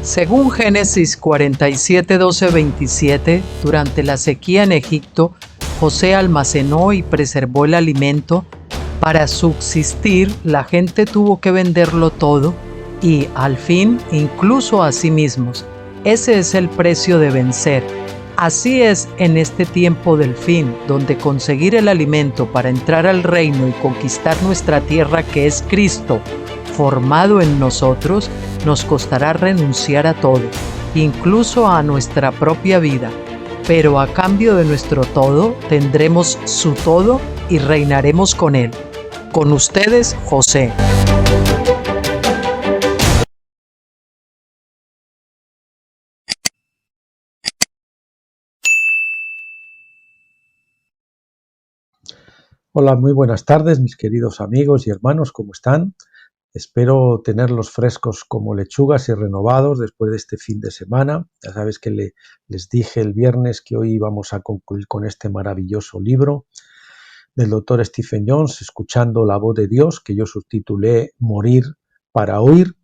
Según Génesis 47, 12, 27, durante la sequía en Egipto, José almacenó y preservó el alimento. Para subsistir, la gente tuvo que venderlo todo y, al fin, incluso a sí mismos. Ese es el precio de vencer. Así es en este tiempo del fin, donde conseguir el alimento para entrar al reino y conquistar nuestra tierra, que es Cristo, formado en nosotros, nos costará renunciar a todo, incluso a nuestra propia vida. Pero a cambio de nuestro todo, tendremos su todo y reinaremos con él. Con ustedes, José. Hola, muy buenas tardes, mis queridos amigos y hermanos, ¿cómo están? Espero tenerlos frescos como lechugas y renovados después de este fin de semana. Ya sabes que les dije el viernes que hoy vamos a concluir con este maravilloso libro del doctor Stephen Jones, Escuchando la voz de Dios, que yo subtitulé Morir para oír.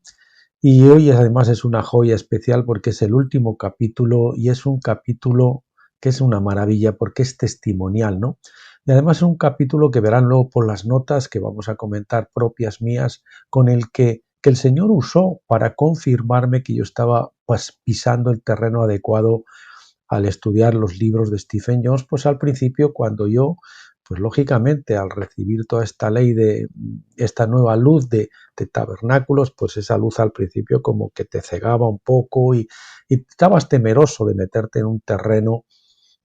Y hoy además es una joya especial porque es el último capítulo y es un capítulo que es una maravilla porque es testimonial, ¿no? Y además es un capítulo que verán luego por las notas que vamos a comentar propias mías, con el que el Señor usó para confirmarme que yo estaba pues pisando el terreno adecuado al estudiar los libros de Stephen Jones. Pues al principio, cuando yo, pues lógicamente al recibir toda esta ley de esta nueva luz de tabernáculos, pues esa luz al principio como que te cegaba un poco y estabas temeroso de meterte en un terreno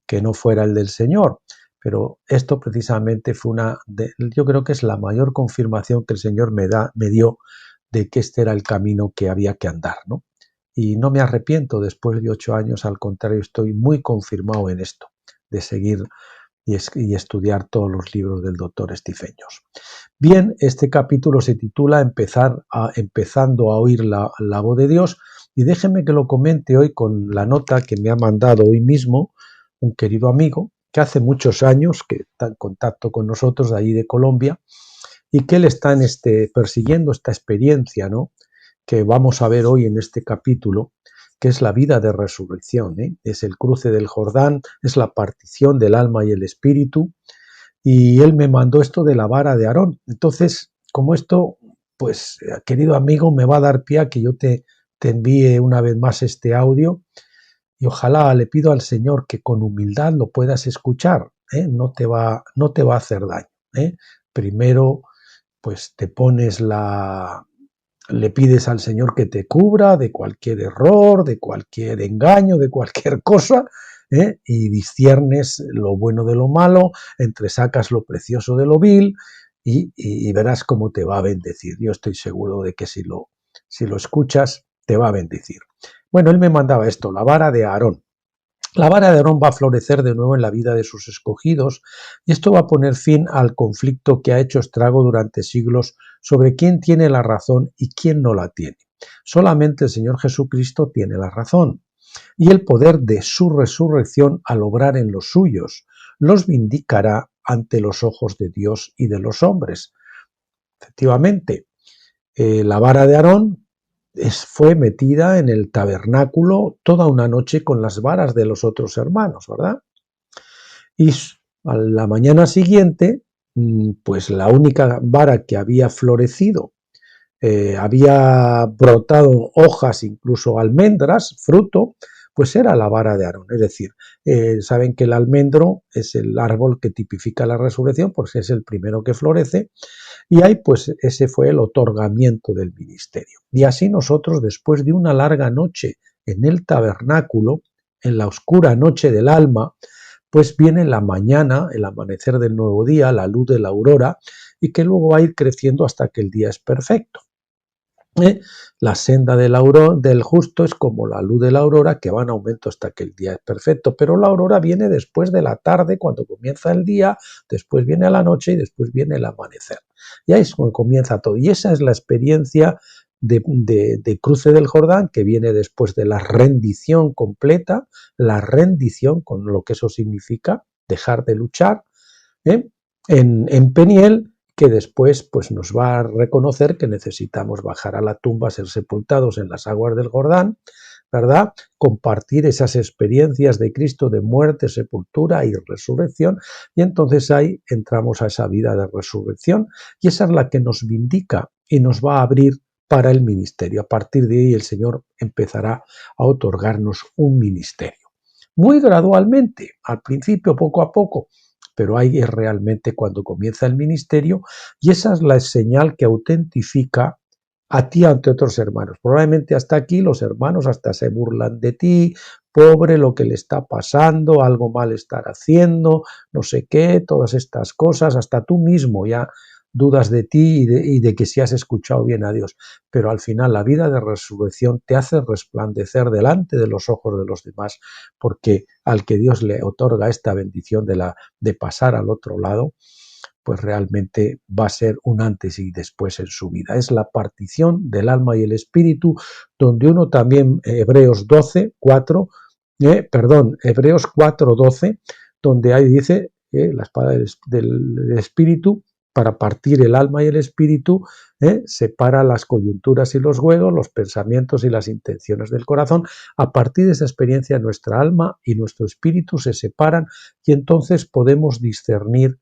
que no fuera el del Señor. Pero esto precisamente fue yo creo que es la mayor confirmación que el Señor me dio de que este era el camino que había que andar, ¿no? Y no me arrepiento después de 8 años, al contrario, estoy muy confirmado en esto, de seguir y estudiar todos los libros del doctor Stephen Jones. Bien, este capítulo se titula Empezando a oír la voz de Dios, y déjenme que lo comente hoy con la nota que me ha mandado hoy mismo un querido amigo que hace muchos años que está en contacto con nosotros de allí de Colombia y que él está persiguiendo esta experiencia, ¿no?, que vamos a ver hoy en este capítulo, que es la vida de resurrección, ¿eh? Es el cruce del Jordán, es la partición del alma y el espíritu, y él me mandó esto de la vara de Aarón. Entonces, como esto, pues, querido amigo, me va a dar pie a que yo te envíe una vez más este audio, y ojalá le pido al Señor que con humildad lo puedas escuchar, ¿eh? No te va a hacer daño, ¿eh? Primero, pues le pides al Señor que te cubra de cualquier error, de cualquier engaño, de cualquier cosa, ¿eh? Y disciernes lo bueno de lo malo, entresacas lo precioso de lo vil, y verás cómo te va a bendecir. Yo estoy seguro de que si lo escuchas, te va a bendecir. Bueno, él me mandaba esto, la vara de Aarón. La vara de Aarón va a florecer de nuevo en la vida de sus escogidos, y esto va a poner fin al conflicto que ha hecho estrago durante siglos sobre quién tiene la razón y quién no la tiene. Solamente el Señor Jesucristo tiene la razón, y el poder de su resurrección al obrar en los suyos los vindicará ante los ojos de Dios y de los hombres. Efectivamente, la vara de Aarón fue metida en el tabernáculo toda una noche con las varas de los otros hermanos, ¿verdad? Y a la mañana siguiente, pues la única vara que había florecido, había brotado hojas, incluso almendras, fruto, pues era la vara de Aarón. Es decir, saben que el almendro es el árbol que tipifica la resurrección, porque es el primero que florece, y ahí pues ese fue el otorgamiento del ministerio. Y así nosotros, después de una larga noche en el tabernáculo, en la oscura noche del alma, pues viene la mañana, el amanecer del nuevo día, la luz de la aurora, y que luego va a ir creciendo hasta que el día es perfecto. La senda del justo es como la luz de la aurora, que va en aumento hasta que el día es perfecto, pero la aurora viene después de la tarde, cuando comienza el día, después viene la noche y después viene el amanecer. Y ahí es cuando comienza todo. Y esa es la experiencia de cruce del Jordán, que viene después de la rendición completa, la rendición, con lo que eso significa, dejar de luchar, ¿eh? En Peniel, que después pues, nos va a reconocer que necesitamos bajar a la tumba, ser sepultados en las aguas del Jordán, ¿verdad? Compartir esas experiencias de Cristo de muerte, sepultura y resurrección, y entonces ahí entramos a esa vida de resurrección, y esa es la que nos vindica y nos va a abrir para el ministerio. A partir de ahí el Señor empezará a otorgarnos un ministerio. Muy gradualmente, al principio, poco a poco, pero ahí es realmente cuando comienza el ministerio, y esa es la señal que autentifica a ti ante otros hermanos. Probablemente hasta aquí los hermanos hasta se burlan de ti, pobre lo que le está pasando, algo mal estar haciendo, no sé qué, todas estas cosas, hasta tú mismo ya dudas de ti y de que si has escuchado bien a Dios. Pero al final la vida de resurrección te hace resplandecer delante de los ojos de los demás, porque al que Dios le otorga esta bendición de pasar al otro lado, pues realmente va a ser un antes y después en su vida. Es la partición del alma y el espíritu, donde uno también, Hebreos 4:12, donde ahí dice la espada del espíritu, para partir el alma y el espíritu, separa las coyunturas y los huesos, los pensamientos y las intenciones del corazón. A partir de esa experiencia, nuestra alma y nuestro espíritu se separan y entonces podemos discernir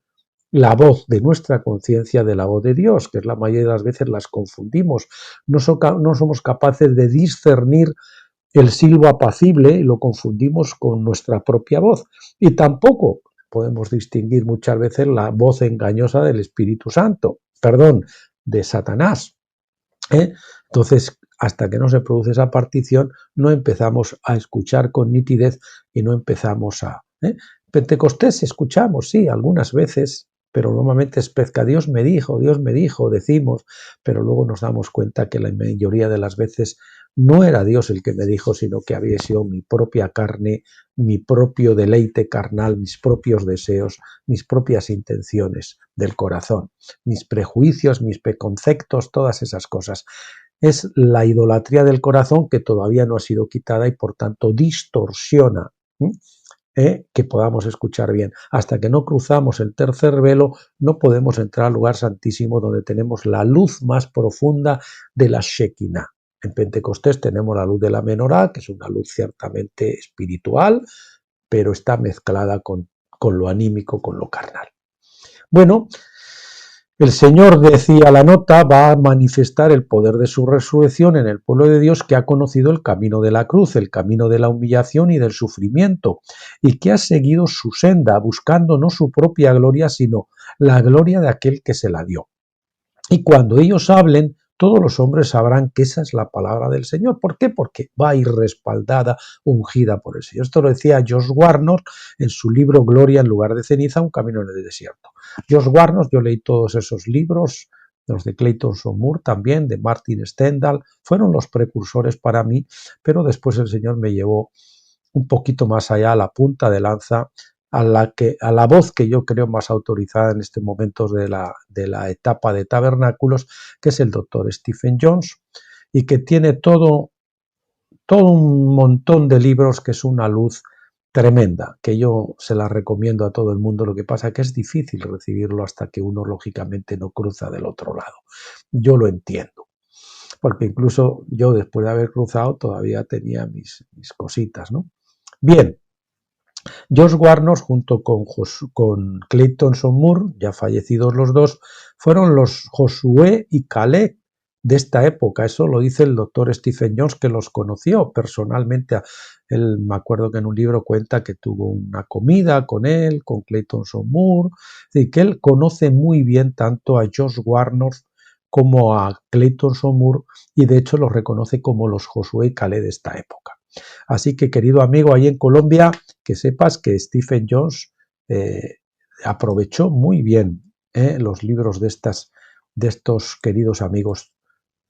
la voz de nuestra conciencia de la voz de Dios, que es la mayoría de las veces las confundimos. No somos capaces de discernir el silbo apacible y lo confundimos con nuestra propia voz. Y tampoco podemos distinguir muchas veces la voz engañosa del Espíritu Santo, de Satanás. Entonces, hasta que no se produce esa partición, no empezamos a escuchar con nitidez y no empezamos a... Pentecostés escuchamos, sí, algunas veces, pero normalmente es pesca. Dios me dijo, decimos, pero luego nos damos cuenta que la mayoría de las veces no era Dios el que me dijo, sino que había sido mi propia carne, mi propio deleite carnal, mis propios deseos, mis propias intenciones del corazón, mis prejuicios, mis preconceptos, todas esas cosas. Es la idolatría del corazón que todavía no ha sido quitada y por tanto distorsiona que podamos escuchar bien. Hasta que no cruzamos el tercer velo, no podemos entrar al lugar santísimo donde tenemos la luz más profunda de la Shekinah. En Pentecostés tenemos la luz de la menorá, que es una luz ciertamente espiritual, pero está mezclada con lo anímico, con lo carnal. Bueno, el Señor, decía la nota, va a manifestar el poder de su resurrección en el pueblo de Dios que ha conocido el camino de la cruz, el camino de la humillación y del sufrimiento, y que ha seguido su senda, buscando no su propia gloria, sino la gloria de aquel que se la dio. Y cuando ellos hablen, todos los hombres sabrán que esa es la palabra del Señor. ¿Por qué? Porque va a ir respaldada, ungida por el Señor. Esto lo decía Josh Warner en su libro Gloria en lugar de ceniza, un camino en el desierto. Josh Warner, yo leí todos esos libros, los de Clayton Moore también, de Martin Stendhal, fueron los precursores para mí, pero después el Señor me llevó un poquito más allá, a la punta de lanza, a la voz que yo creo más autorizada en este momento de la etapa de tabernáculos, que es el doctor Stephen Jones, y que tiene todo un montón de libros que es una luz tremenda, que yo se la recomiendo a todo el mundo. Lo que pasa es que es difícil recibirlo hasta que uno lógicamente no cruza del otro lado. Yo lo entiendo, porque incluso yo después de haber cruzado todavía tenía mis cositas, ¿no? Bien. Josh Warner, junto con Clayton Moore, ya fallecidos los dos, fueron los Josué y Caleb de esta época. Eso lo dice el doctor Stephen Jones, que los conoció personalmente. Él, me acuerdo que en un libro cuenta que tuvo una comida con él, con Clayton Moore, y que él conoce muy bien tanto a Josh Warner como a Clayton Moore, y de hecho los reconoce como los Josué y Caleb de esta época. Así que, querido amigo, ahí en Colombia, que sepas que Stephen Jones aprovechó muy bien los libros de estos queridos amigos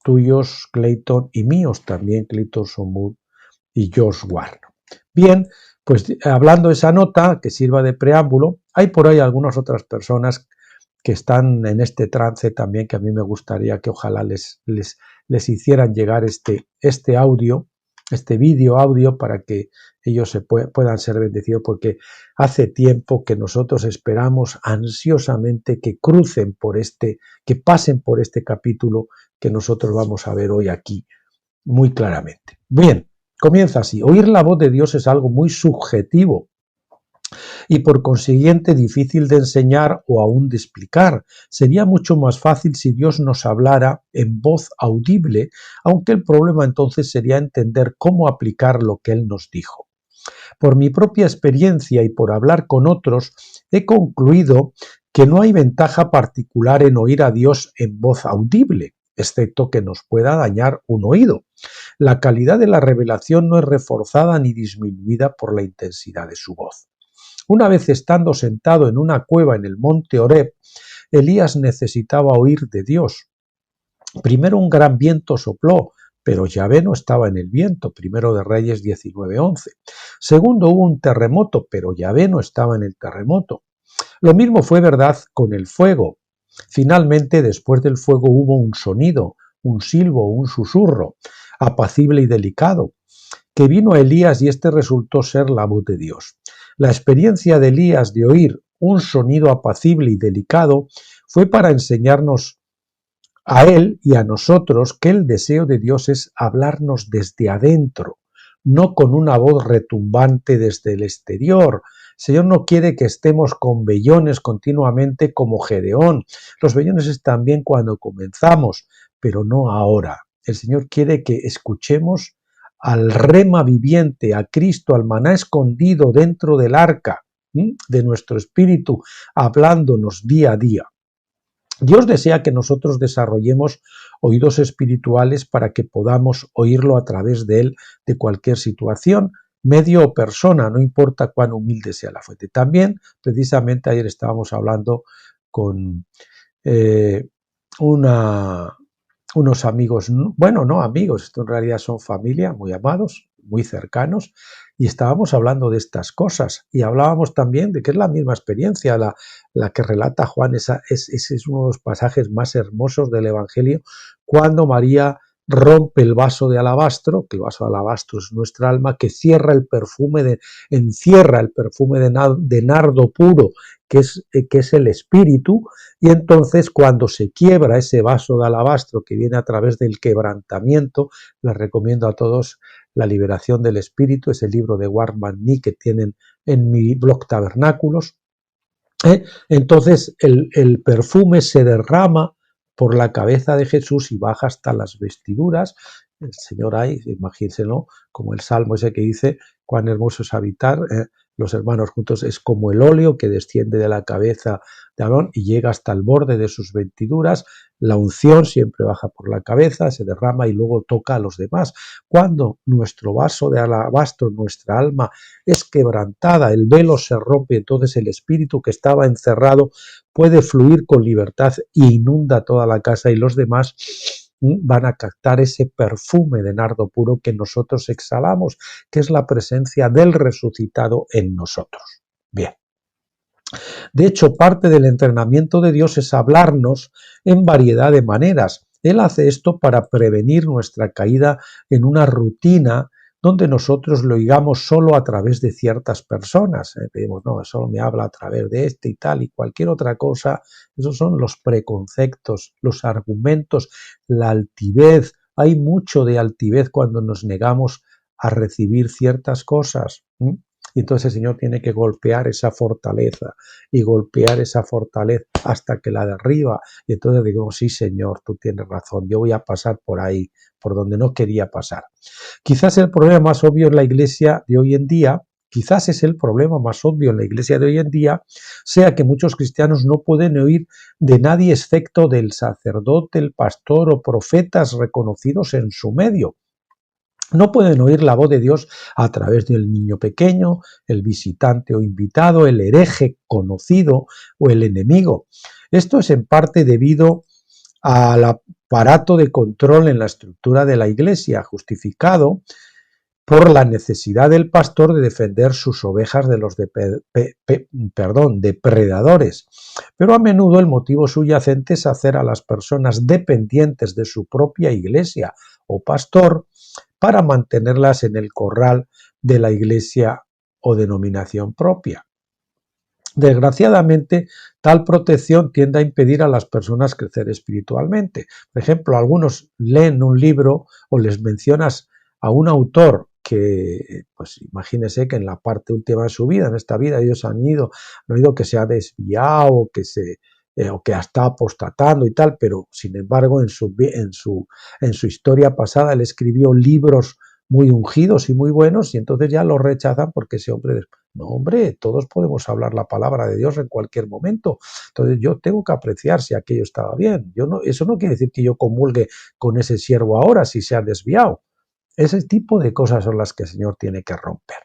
tuyos, Clayton, y míos también, Clayton Moore y Josh Warner. Bien, pues hablando de esa nota, que sirva de preámbulo, hay por ahí algunas otras personas que están en este trance también, que a mí me gustaría que ojalá les hicieran llegar este audio, este vídeo audio, para que ellos puedan ser bendecidos, porque hace tiempo que nosotros esperamos ansiosamente que crucen que pasen por este capítulo que nosotros vamos a ver hoy aquí muy claramente. Bien, Comienza así: oír la voz de Dios es algo muy subjetivo y por consiguiente difícil de enseñar o aún de explicar. Sería mucho más fácil si Dios nos hablara en voz audible, aunque el problema entonces sería entender cómo aplicar lo que Él nos dijo. Por mi propia experiencia y por hablar con otros, he concluido que no hay ventaja particular en oír a Dios en voz audible, excepto que nos pueda dañar un oído. La calidad de la revelación no es reforzada ni disminuida por la intensidad de su voz. Una vez estando sentado en una cueva en el monte Horeb, Elías necesitaba oír de Dios. Primero un gran viento sopló, pero Yahvé no estaba en el viento, Primero de Reyes 19:11. Segundo, hubo un terremoto, pero Yahvé no estaba en el terremoto. Lo mismo fue verdad con el fuego. Finalmente, después del fuego hubo un sonido, un silbo, un susurro, apacible y delicado, que vino a Elías y este resultó ser la voz de Dios. La experiencia de Elías de oír un sonido apacible y delicado fue para enseñarnos a él y a nosotros que el deseo de Dios es hablarnos desde adentro, no con una voz retumbante desde el exterior. El Señor no quiere que estemos con vellones continuamente como Gedeón. Los vellones están bien cuando comenzamos, pero no ahora. El Señor quiere que escuchemos al rema viviente, a Cristo, al maná escondido dentro del arca de nuestro espíritu, hablándonos día a día. Dios desea que nosotros desarrollemos oídos espirituales para que podamos oírlo a través de él de cualquier situación, medio o persona, no importa cuán humilde sea la fuente. También, precisamente ayer estábamos hablando con unos amigos, bueno, no amigos, esto en realidad son familia, muy amados, muy cercanos, y estábamos hablando de estas cosas y hablábamos también de que es la misma experiencia, la que relata Juan, ese es uno de los pasajes más hermosos del Evangelio, cuando María rompe el vaso de alabastro, que el vaso de alabastro es nuestra alma, que encierra el perfume de nardo puro, que es el espíritu, y entonces cuando se quiebra ese vaso de alabastro que viene a través del quebrantamiento, les recomiendo a todos La liberación del espíritu, ese libro de Warman Nee que tienen en mi blog Tabernáculos, entonces el perfume se derrama por la cabeza de Jesús y baja hasta las vestiduras. El Señor ahí, imagínselo, como el salmo ese que dice, cuán hermoso es habitar los hermanos juntos, es como el óleo que desciende de la cabeza de Aarón y llega hasta el borde de sus vestiduras. La unción siempre baja por la cabeza, se derrama y luego toca a los demás. Cuando nuestro vaso de alabastro, nuestra alma es quebrantada, el velo se rompe, entonces el espíritu que estaba encerrado puede fluir con libertad e inunda toda la casa y los demás van a captar ese perfume de nardo puro que nosotros exhalamos, que es la presencia del resucitado en nosotros. Bien. De hecho, parte del entrenamiento de Dios es hablarnos en variedad de maneras. Él hace esto para prevenir nuestra caída en una rutina donde nosotros lo oigamos solo a través de ciertas personas. Pedimos, no, solo me habla a través de este y tal y cualquier otra cosa. Esos son los preconceptos, los argumentos, la altivez. Hay mucho de altivez cuando nos negamos a recibir ciertas cosas. Y entonces el Señor tiene que golpear esa fortaleza y golpear esa fortaleza hasta que la derriba. Y entonces digo, sí Señor, tú tienes razón, yo voy a pasar por ahí, por donde no quería pasar. Quizás el problema más obvio en la iglesia de hoy en día, sea que muchos cristianos no pueden oír de nadie excepto del sacerdote, el pastor o profetas reconocidos en su medio. No pueden oír la voz de Dios a través del niño pequeño, el visitante o invitado, el hereje conocido o el enemigo. Esto es en parte debido al aparato de control en la estructura de la iglesia, justificado por la necesidad del pastor de defender sus ovejas de los depredadores. Pero a menudo el motivo subyacente es hacer a las personas dependientes de su propia iglesia o pastor para mantenerlas en el corral de la iglesia o denominación propia. Desgraciadamente, tal protección tiende a impedir a las personas crecer espiritualmente. Por ejemplo, algunos leen un libro o les mencionas a un autor que, pues imagínese que en la parte última de su vida, en esta vida, ellos han oído que se ha desviado, o que está apostatando y tal, pero sin embargo en su historia pasada él escribió libros muy ungidos y muy buenos y entonces ya lo rechazan porque ese hombre... No, hombre, todos podemos hablar la palabra de Dios en cualquier momento. Entonces yo tengo que apreciar si aquello estaba bien. Eso no quiere decir que yo comulgue con ese siervo ahora si se ha desviado. Ese tipo de cosas son las que el Señor tiene que romper.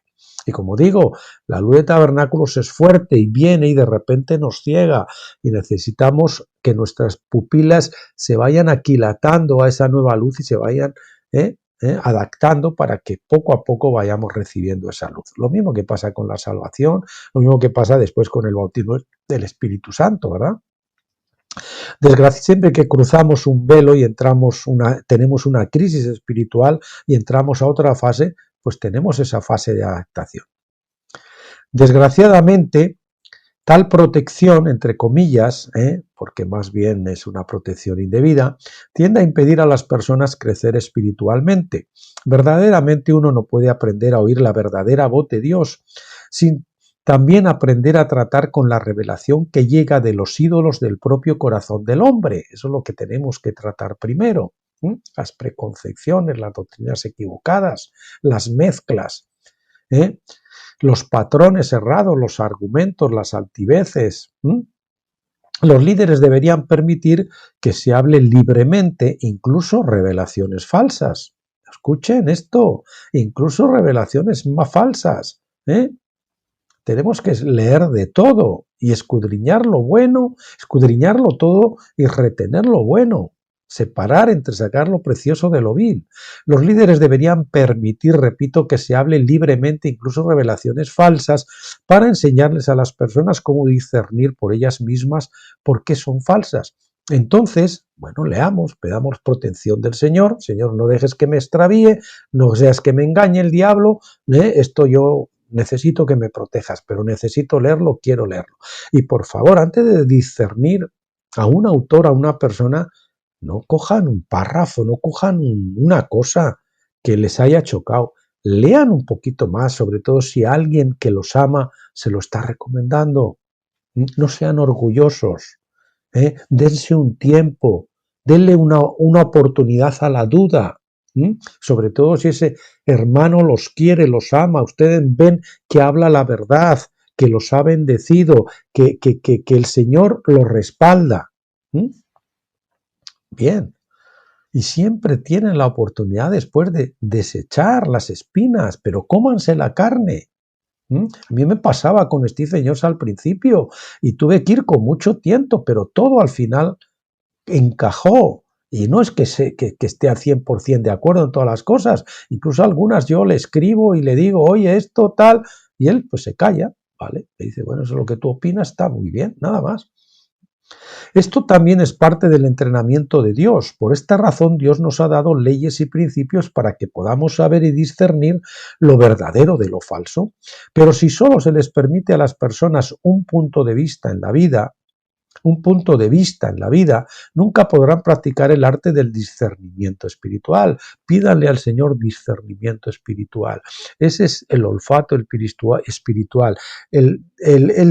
Y como digo, la luz de tabernáculos es fuerte y viene y de repente nos ciega y necesitamos que nuestras pupilas se vayan aquilatando a esa nueva luz y se vayan adaptando para que poco a poco vayamos recibiendo esa luz. Lo mismo que pasa con la salvación, lo mismo que pasa después con el bautismo del Espíritu Santo, ¿verdad? Siempre que cruzamos un velo y tenemos una crisis espiritual y entramos a otra fase, pues tenemos esa fase de adaptación. Desgraciadamente, tal protección, entre comillas, porque más bien es una protección indebida, tiende a impedir a las personas crecer espiritualmente. Verdaderamente uno no puede aprender a oír la verdadera voz de Dios sin también aprender a tratar con la revelación que llega de los ídolos del propio corazón del hombre. Eso es lo que tenemos que tratar primero. Las preconcepciones, las doctrinas equivocadas, las mezclas, los patrones errados, los argumentos, las altiveces. Los líderes deberían permitir que se hable libremente, incluso revelaciones falsas. Escuchen esto, incluso revelaciones más falsas. Tenemos que leer de todo y escudriñar lo bueno, escudriñarlo todo y retener lo bueno. Separar entre sacar lo precioso de lo vil. Los líderes deberían permitir, repito, que se hable libremente, incluso revelaciones falsas, para enseñarles a las personas cómo discernir por ellas mismas por qué son falsas. Entonces, bueno, leamos, pedamos protección del Señor. Señor, no dejes que me extravíe, no seas que me engañe el diablo. Esto yo necesito que me protejas, pero necesito leerlo, quiero leerlo. Y por favor, antes de discernir a un autor, a una persona, no cojan un párrafo, no cojan una cosa que les haya chocado. Lean un poquito más, sobre todo si alguien que los ama se lo está recomendando. No sean orgullosos. Dense un tiempo, denle una oportunidad a la duda. Sobre todo si ese hermano los quiere, los ama, ustedes ven que habla la verdad, que los ha bendecido, que el Señor los respalda. Bien, y siempre tienen la oportunidad después de desechar las espinas, pero cómanse la carne. A mí me pasaba con Stephen Jones al principio y tuve que ir con mucho tiento, pero todo al final encajó. Y no es que esté al 100% de acuerdo en todas las cosas, incluso algunas yo le escribo y le digo, oye, esto tal, y él pues se calla, ¿vale? Le dice, bueno, eso es lo que tú opinas, está muy bien, nada más. Esto también es parte del entrenamiento de Dios. Por esta razón, Dios nos ha dado leyes y principios para que podamos saber y discernir lo verdadero de lo falso. Pero si solo se les permite a las personas un punto de vista en la vida, nunca podrán practicar el arte del discernimiento espiritual. Pídanle al Señor discernimiento espiritual. Ese es el olfato espiritual. El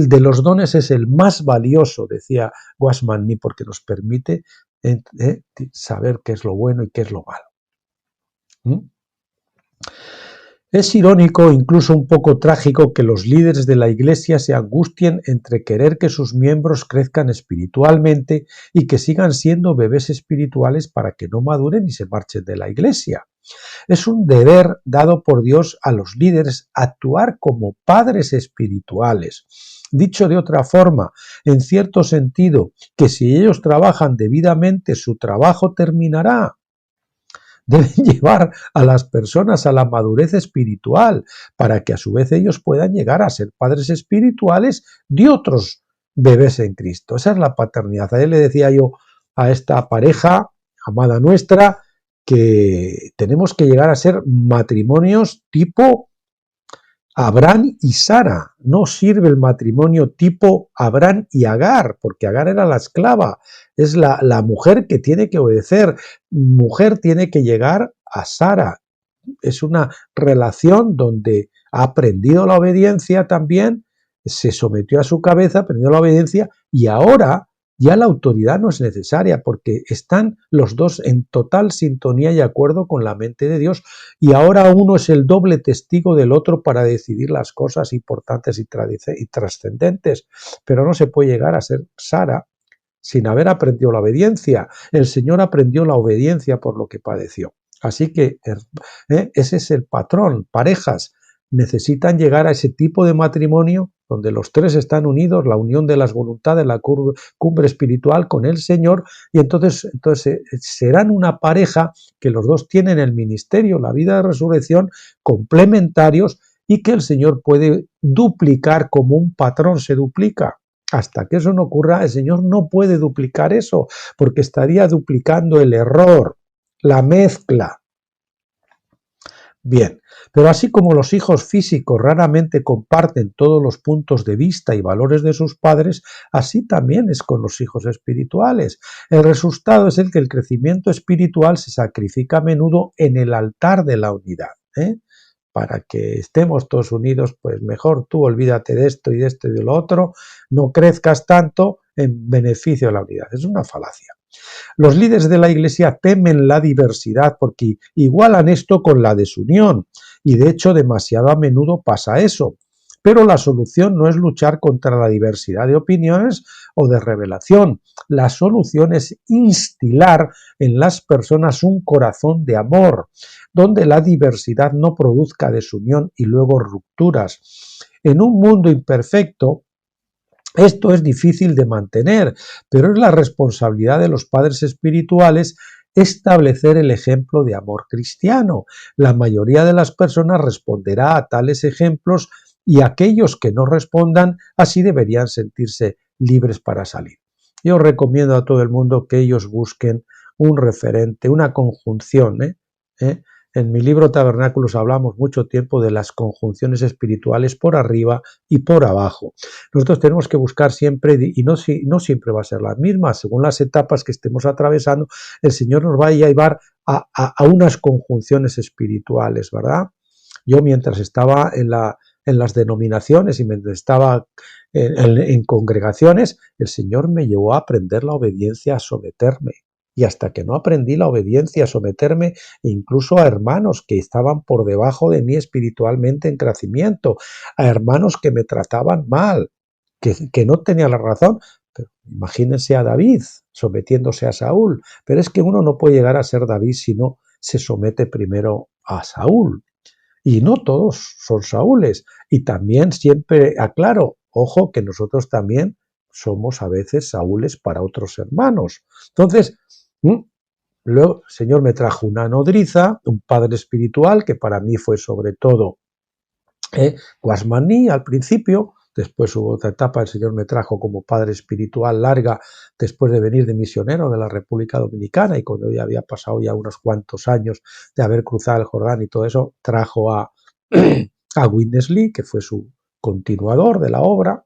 de los dones es el más valioso, decía Wasman Nee, porque nos permite saber qué es lo bueno y qué es lo malo. Es irónico, incluso un poco trágico, que los líderes de la Iglesia se angustien entre querer que sus miembros crezcan espiritualmente y que sigan siendo bebés espirituales para que no maduren y se marchen de la Iglesia. Es un deber dado por Dios a los líderes actuar como padres espirituales. Dicho de otra forma, en cierto sentido, que si ellos trabajan debidamente, su trabajo terminará. Deben llevar a las personas a la madurez espiritual para que a su vez ellos puedan llegar a ser padres espirituales de otros bebés en Cristo. Esa es la paternidad. Ayer le decía yo a esta pareja, amada nuestra, que tenemos que llegar a ser matrimonios tipo Abraham y Sara. No sirve el matrimonio tipo Abraham y Agar, porque Agar era la esclava. Es la mujer que tiene que obedecer. Mujer tiene que llegar a Sara. es una relación donde ha aprendido la obediencia también, se sometió a su cabeza, aprendió la obediencia y ahora ya la autoridad no es necesaria porque están los dos en total sintonía y acuerdo con la mente de Dios y ahora uno es el doble testigo del otro para decidir las cosas importantes y trascendentes, pero no se puede llegar a ser Sara sin haber aprendido la obediencia. El Señor aprendió la obediencia por lo que padeció. Así que ese es el patrón. Parejas necesitan llegar a ese tipo de matrimonio donde los tres están unidos, la unión de las voluntades, la cumbre espiritual con el Señor, y entonces serán una pareja que los dos tienen el ministerio, la vida de resurrección, complementarios, y que el Señor puede duplicar como un patrón se duplica. Hasta que eso no ocurra, el Señor no puede duplicar eso, porque estaría duplicando el error, la mezcla. Bien, pero así como los hijos físicos raramente comparten todos los puntos de vista y valores de sus padres, así también es con los hijos espirituales. El resultado es el que el crecimiento espiritual se sacrifica a menudo en el altar de la unidad. Para que estemos todos unidos, pues mejor tú olvídate de esto y de esto y de lo otro, no crezcas tanto en beneficio de la unidad. Es una falacia. Los líderes de la Iglesia temen la diversidad porque igualan esto con la desunión y de hecho demasiado a menudo pasa eso. Pero la solución no es luchar contra la diversidad de opiniones o de revelación. La solución es instilar en las personas un corazón de amor, donde la diversidad no produzca desunión y luego rupturas. En un mundo imperfecto, esto es difícil de mantener, pero es la responsabilidad de los padres espirituales establecer el ejemplo de amor cristiano. La mayoría de las personas responderá a tales ejemplos y aquellos que no respondan así deberían sentirse libres para salir. Yo recomiendo a todo el mundo que ellos busquen un referente, una conjunción. En mi libro Tabernáculos hablamos mucho tiempo de las conjunciones espirituales por arriba y por abajo. Nosotros tenemos que buscar siempre, y no siempre va a ser la misma, según las etapas que estemos atravesando, el Señor nos va a llevar a unas conjunciones espirituales, ¿verdad? Yo mientras estaba en las denominaciones y mientras estaba en congregaciones, el Señor me llevó a aprender la obediencia, a someterme. Y hasta que no aprendí la obediencia, a someterme incluso a hermanos que estaban por debajo de mí espiritualmente en crecimiento, a hermanos que me trataban mal, que no tenían la razón. Pero imagínense a David sometiéndose a Saúl. Pero es que uno no puede llegar a ser David si no se somete primero a Saúl. Y no todos son Saúles. Y también siempre aclaro, ojo, que nosotros también somos a veces Saúles para otros hermanos. Entonces, luego el Señor me trajo una nodriza, un padre espiritual, que para mí fue sobre todo Guasmaní al principio. Después hubo otra etapa, el Señor me trajo como padre espiritual larga después de venir de misionero de la República Dominicana y cuando ya había pasado ya unos cuantos años de haber cruzado el Jordán y todo eso, trajo a Witness Lee, que fue su continuador de la obra.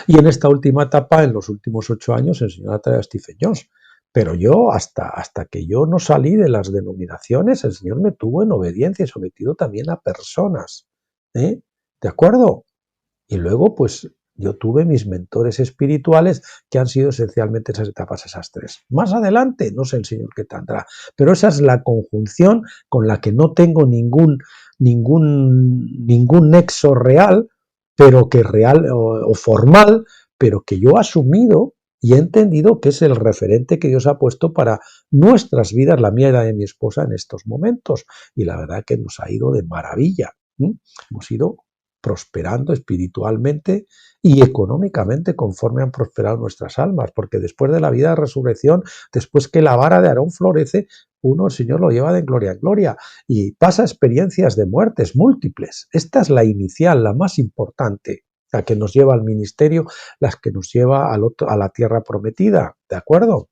Y en esta última etapa, en los últimos 8 años, el Señor ha traído a Stephen Jones. Pero yo, hasta que yo no salí de las denominaciones, el Señor me tuvo en obediencia y sometido también a personas. ¿De acuerdo? Y luego, pues, yo tuve mis mentores espirituales que han sido esencialmente esas etapas, esas 3. Más adelante, no sé el Señor qué tendrá, pero esa es la conjunción con la que no tengo ningún nexo real, pero que real o formal, pero que yo he asumido y he entendido que es el referente que Dios ha puesto para nuestras vidas, la mía y la de mi esposa en estos momentos. Y la verdad que nos ha ido de maravilla. Hemos ido prosperando espiritualmente y económicamente conforme han prosperado nuestras almas, porque después de la vida de resurrección, después que la vara de Aarón florece, uno, el Señor lo lleva de gloria en gloria y pasa experiencias de muertes múltiples. Esta es la inicial, la más importante, la que nos lleva al ministerio, la que nos lleva a la tierra prometida, ¿de acuerdo?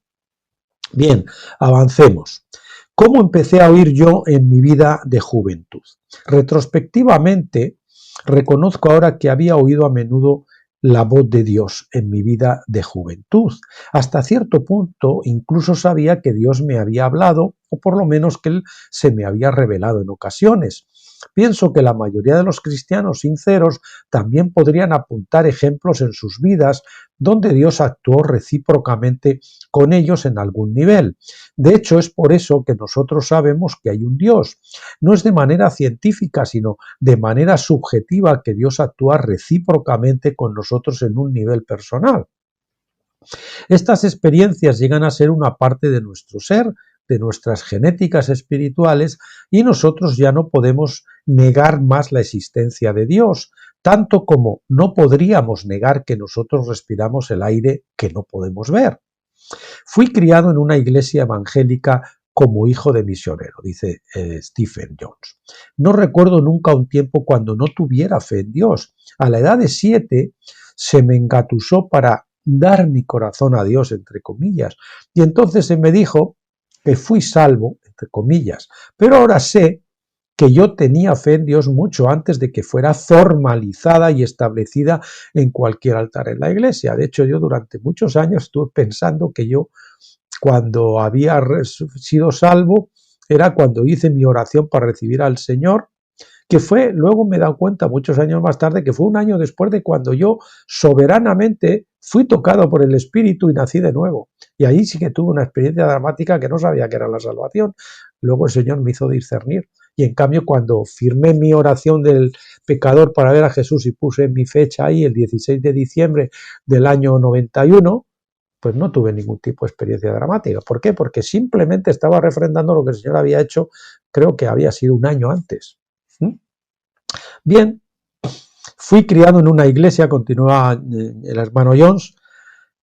Bien, avancemos. ¿Cómo empecé a oír yo en mi vida de juventud? Retrospectivamente, reconozco ahora que había oído a menudo la voz de Dios en mi vida de juventud. Hasta cierto punto incluso sabía que Dios me había hablado, o por lo menos que Él se me había revelado en ocasiones. Pienso que la mayoría de los cristianos sinceros también podrían apuntar ejemplos en sus vidas donde Dios actuó recíprocamente con ellos en algún nivel. De hecho, es por eso que nosotros sabemos que hay un Dios. No es de manera científica, sino de manera subjetiva que Dios actúa recíprocamente con nosotros en un nivel personal. Estas experiencias llegan a ser una parte de nuestro ser, de nuestras genéticas espirituales, y nosotros ya no podemos negar más la existencia de Dios, tanto como no podríamos negar que nosotros respiramos el aire que no podemos ver. Fui criado en una iglesia evangélica como hijo de misionero, dice Stephen Jones. No recuerdo nunca un tiempo cuando no tuviera fe en Dios. A la edad de 7 se me engatusó para dar mi corazón a Dios, entre comillas, y entonces se me dijo que fui salvo, entre comillas, pero ahora sé que yo tenía fe en Dios mucho antes de que fuera formalizada y establecida en cualquier altar en la iglesia. De hecho, yo durante muchos años estuve pensando que yo, cuando había sido salvo, era cuando hice mi oración para recibir al Señor, que fue, luego me he dado cuenta muchos años más tarde, que fue un año después de cuando yo soberanamente fui tocado por el Espíritu y nací de nuevo. Y ahí sí que tuve una experiencia dramática que no sabía que era la salvación. Luego el Señor me hizo discernir. Y en cambio, cuando firmé mi oración del pecador para ver a Jesús y puse mi fecha ahí, el 16 de diciembre del año 91, pues no tuve ningún tipo de experiencia dramática. ¿Por qué? Porque simplemente estaba refrendando lo que el Señor había hecho, creo que había sido un año antes. Bien, fui criado en una iglesia, continúa el hermano Jones,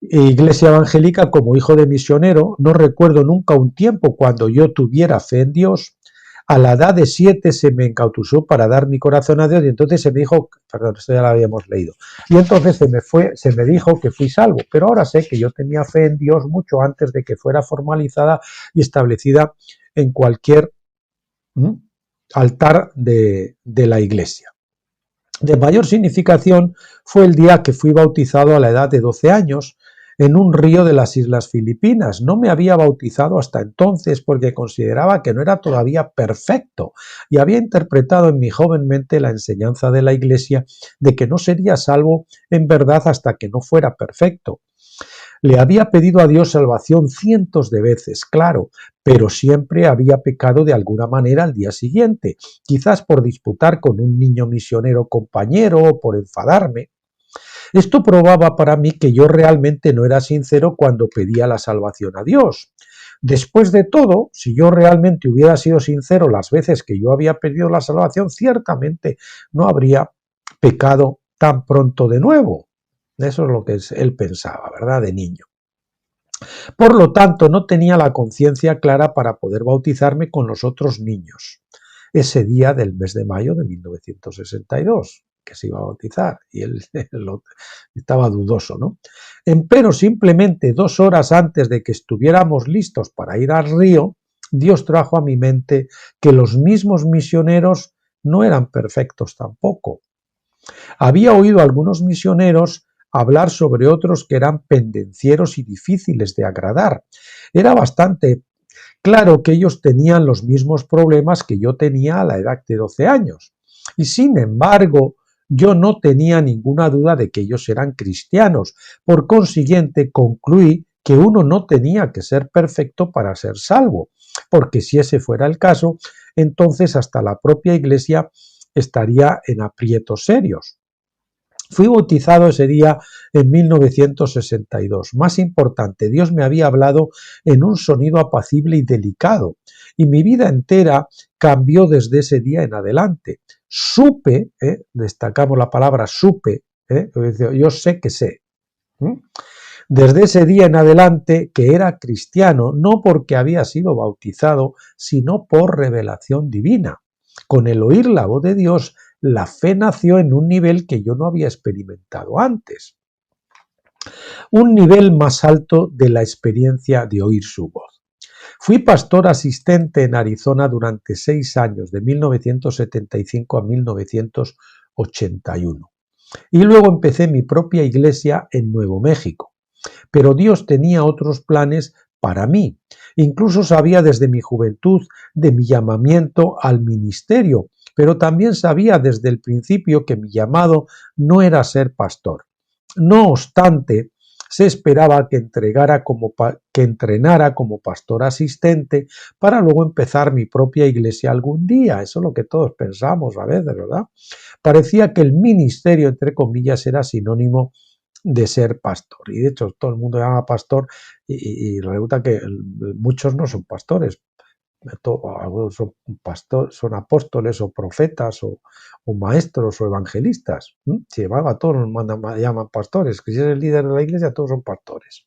iglesia evangélica como hijo de misionero. No recuerdo nunca un tiempo cuando yo tuviera fe en Dios. A la edad de 7 se me encautuzó para dar mi corazón a Dios y entonces se me dijo, perdón, esto ya lo habíamos leído, y entonces se me dijo que fui salvo, pero ahora sé que yo tenía fe en Dios mucho antes de que fuera formalizada y establecida en cualquier altar de la iglesia. De mayor significación fue el día que fui bautizado a la edad de 12 años en un río de las Islas Filipinas. No me había bautizado hasta entonces porque consideraba que no era todavía perfecto y había interpretado en mi joven mente la enseñanza de la Iglesia de que no sería salvo en verdad hasta que no fuera perfecto. Le había pedido a Dios salvación cientos de veces, claro, pero siempre había pecado de alguna manera al día siguiente, quizás por disputar con un niño misionero compañero o por enfadarme. Esto probaba para mí que yo realmente no era sincero cuando pedía la salvación a Dios. Después de todo, si yo realmente hubiera sido sincero las veces que yo había pedido la salvación, ciertamente no habría pecado tan pronto de nuevo. Eso es lo que él pensaba, ¿verdad? De niño. Por lo tanto, no tenía la conciencia clara para poder bautizarme con los otros niños. Ese día del mes de mayo de 1962, que se iba a bautizar, y él estaba dudoso, ¿no? Empero simplemente 2 horas antes de que estuviéramos listos para ir al río, Dios trajo a mi mente que los mismos misioneros no eran perfectos tampoco. Había oído a algunos misioneros hablar sobre otros que eran pendencieros y difíciles de agradar. Era bastante claro que ellos tenían los mismos problemas que yo tenía a la edad de 12 años. Y sin embargo, yo no tenía ninguna duda de que ellos eran cristianos. Por consiguiente, concluí que uno no tenía que ser perfecto para ser salvo, porque si ese fuera el caso, entonces hasta la propia Iglesia estaría en aprietos serios. Fui bautizado ese día en 1962. Más importante, Dios me había hablado en un sonido apacible y delicado, y mi vida entera cambió desde ese día en adelante. Supe, destacamos la palabra supe, yo sé que sé. Desde ese día en adelante que era cristiano, no porque había sido bautizado, sino por revelación divina. Con el oír la voz de Dios, la fe nació en un nivel que yo no había experimentado antes. Un nivel más alto de la experiencia de oír su voz. Fui pastor asistente en Arizona durante 6 años, de 1975 a 1981. Y luego empecé mi propia iglesia en Nuevo México. Pero Dios tenía otros planes para mí. Incluso sabía desde mi juventud de mi llamamiento al ministerio, pero también sabía desde el principio que mi llamado no era ser pastor. No obstante, se esperaba que entrenara como pastor asistente para luego empezar mi propia iglesia algún día. Eso es lo que todos pensamos a veces, ¿verdad? Parecía que el ministerio, entre comillas, era sinónimo de ser pastor. Y de hecho todo el mundo llama pastor y resulta que muchos no son pastores. Algunos son son apóstoles o profetas o maestros o evangelistas. Sin embargo, a todos nos llaman pastores. Que si eres el líder de la iglesia, todos son pastores.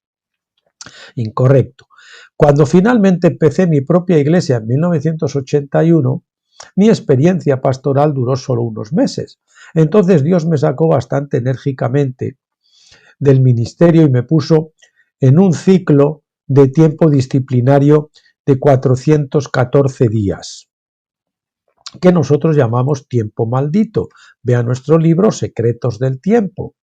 Incorrecto. Cuando finalmente empecé mi propia iglesia en 1981, mi experiencia pastoral duró solo unos meses. Entonces Dios me sacó bastante enérgicamente del ministerio y me puso en un ciclo de tiempo disciplinario de 414 días, que nosotros llamamos tiempo maldito. Vea nuestro libro Secretos del Tiempo.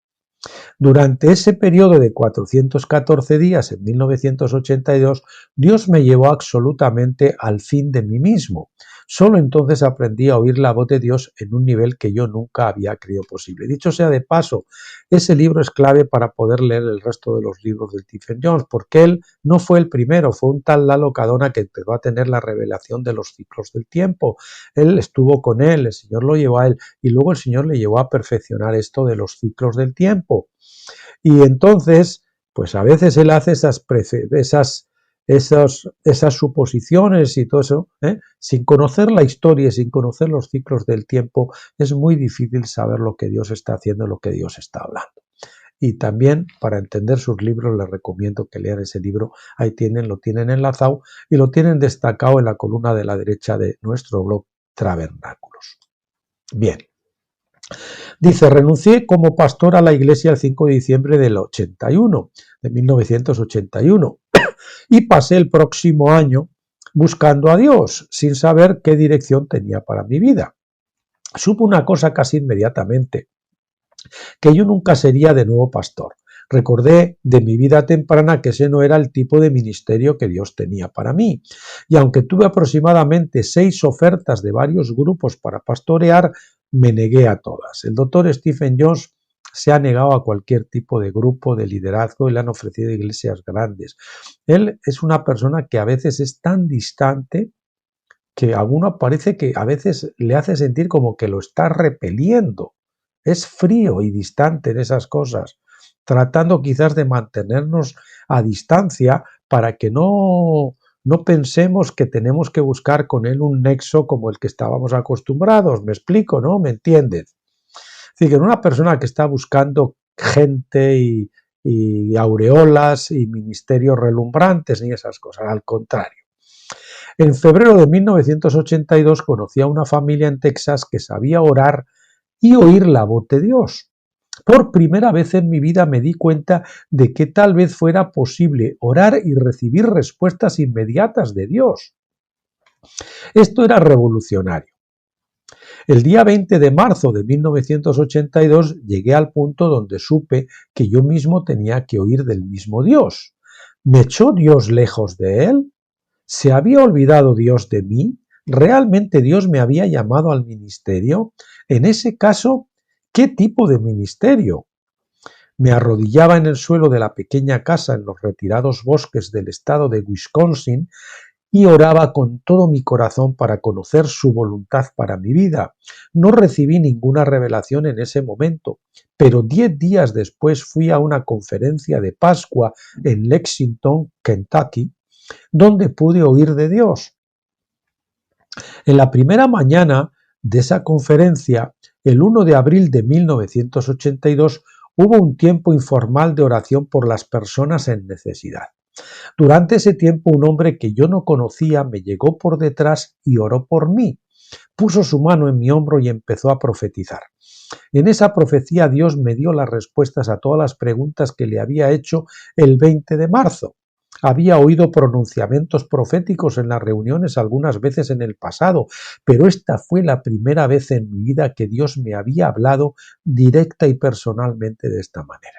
Durante ese periodo de 414 días en 1982, Dios me llevó absolutamente al fin de mí mismo. Solo entonces aprendí a oír la voz de Dios en un nivel que yo nunca había creído posible. Dicho sea de paso, ese libro es clave para poder leer el resto de los libros de Stephen Jones, porque él no fue el primero, fue un tal Lalo Cadona que empezó a tener la revelación de los ciclos del tiempo. Él estuvo con él, el Señor lo llevó a él, y luego el Señor le llevó a perfeccionar esto de los ciclos del tiempo. Y entonces, pues a veces él hace esas suposiciones y todo eso, sin conocer la historia, sin conocer los ciclos del tiempo, es muy difícil saber lo que Dios está haciendo, lo que Dios está hablando. Y también para entender sus libros les recomiendo que lean ese libro. Ahí lo tienen enlazado y lo tienen destacado en la columna de la derecha de nuestro blog Tabernáculos. Bien. Dice, renuncié como pastor a la iglesia el 5 de diciembre de 1981, y pasé el próximo año buscando a Dios, sin saber qué dirección tenía para mi vida. Supe una cosa casi inmediatamente, que yo nunca sería de nuevo pastor. Recordé de mi vida temprana que ese no era el tipo de ministerio que Dios tenía para mí. Y aunque tuve aproximadamente 6 ofertas de varios grupos para pastorear, me negué a todas. El doctor Stephen Jones se ha negado a cualquier tipo de grupo de liderazgo y le han ofrecido iglesias grandes. Él es una persona que a veces es tan distante que a uno parece que a veces le hace sentir como que lo está repeliendo. Es frío y distante en esas cosas, tratando quizás de mantenernos a distancia para que no pensemos que tenemos que buscar con él un nexo como el que estábamos acostumbrados. ¿Me explico, no? ¿Me entiendes? Es decir, que una persona que está buscando gente y aureolas y ministerios relumbrantes ni esas cosas, al contrario. En febrero de 1982 conocí a una familia en Texas que sabía orar y oír la voz de Dios. Por primera vez en mi vida me di cuenta de que tal vez fuera posible orar y recibir respuestas inmediatas de Dios. Esto era revolucionario. El día 20 de marzo de 1982 llegué al punto donde supe que yo mismo tenía que oír del mismo Dios. ¿Me echó Dios lejos de él? ¿Se había olvidado Dios de mí? ¿Realmente Dios me había llamado al ministerio? En ese caso, ¿qué tipo de ministerio? Me arrodillaba en el suelo de la pequeña casa en los retirados bosques del estado de Wisconsin y oraba con todo mi corazón para conocer su voluntad para mi vida. No recibí ninguna revelación en ese momento, pero 10 días después fui a una conferencia de Pascua en Lexington, Kentucky, donde pude oír de Dios. En la primera mañana de esa conferencia, el 1 de abril de 1982, hubo un tiempo informal de oración por las personas en necesidad. Durante ese tiempo, un hombre que yo no conocía me llegó por detrás y oró por mí. Puso su mano en mi hombro y empezó a profetizar. En esa profecía Dios me dio las respuestas a todas las preguntas que le había hecho el 20 de marzo. Había oído pronunciamientos proféticos en las reuniones algunas veces en el pasado, pero esta fue la primera vez en mi vida que Dios me había hablado directa y personalmente de esta manera.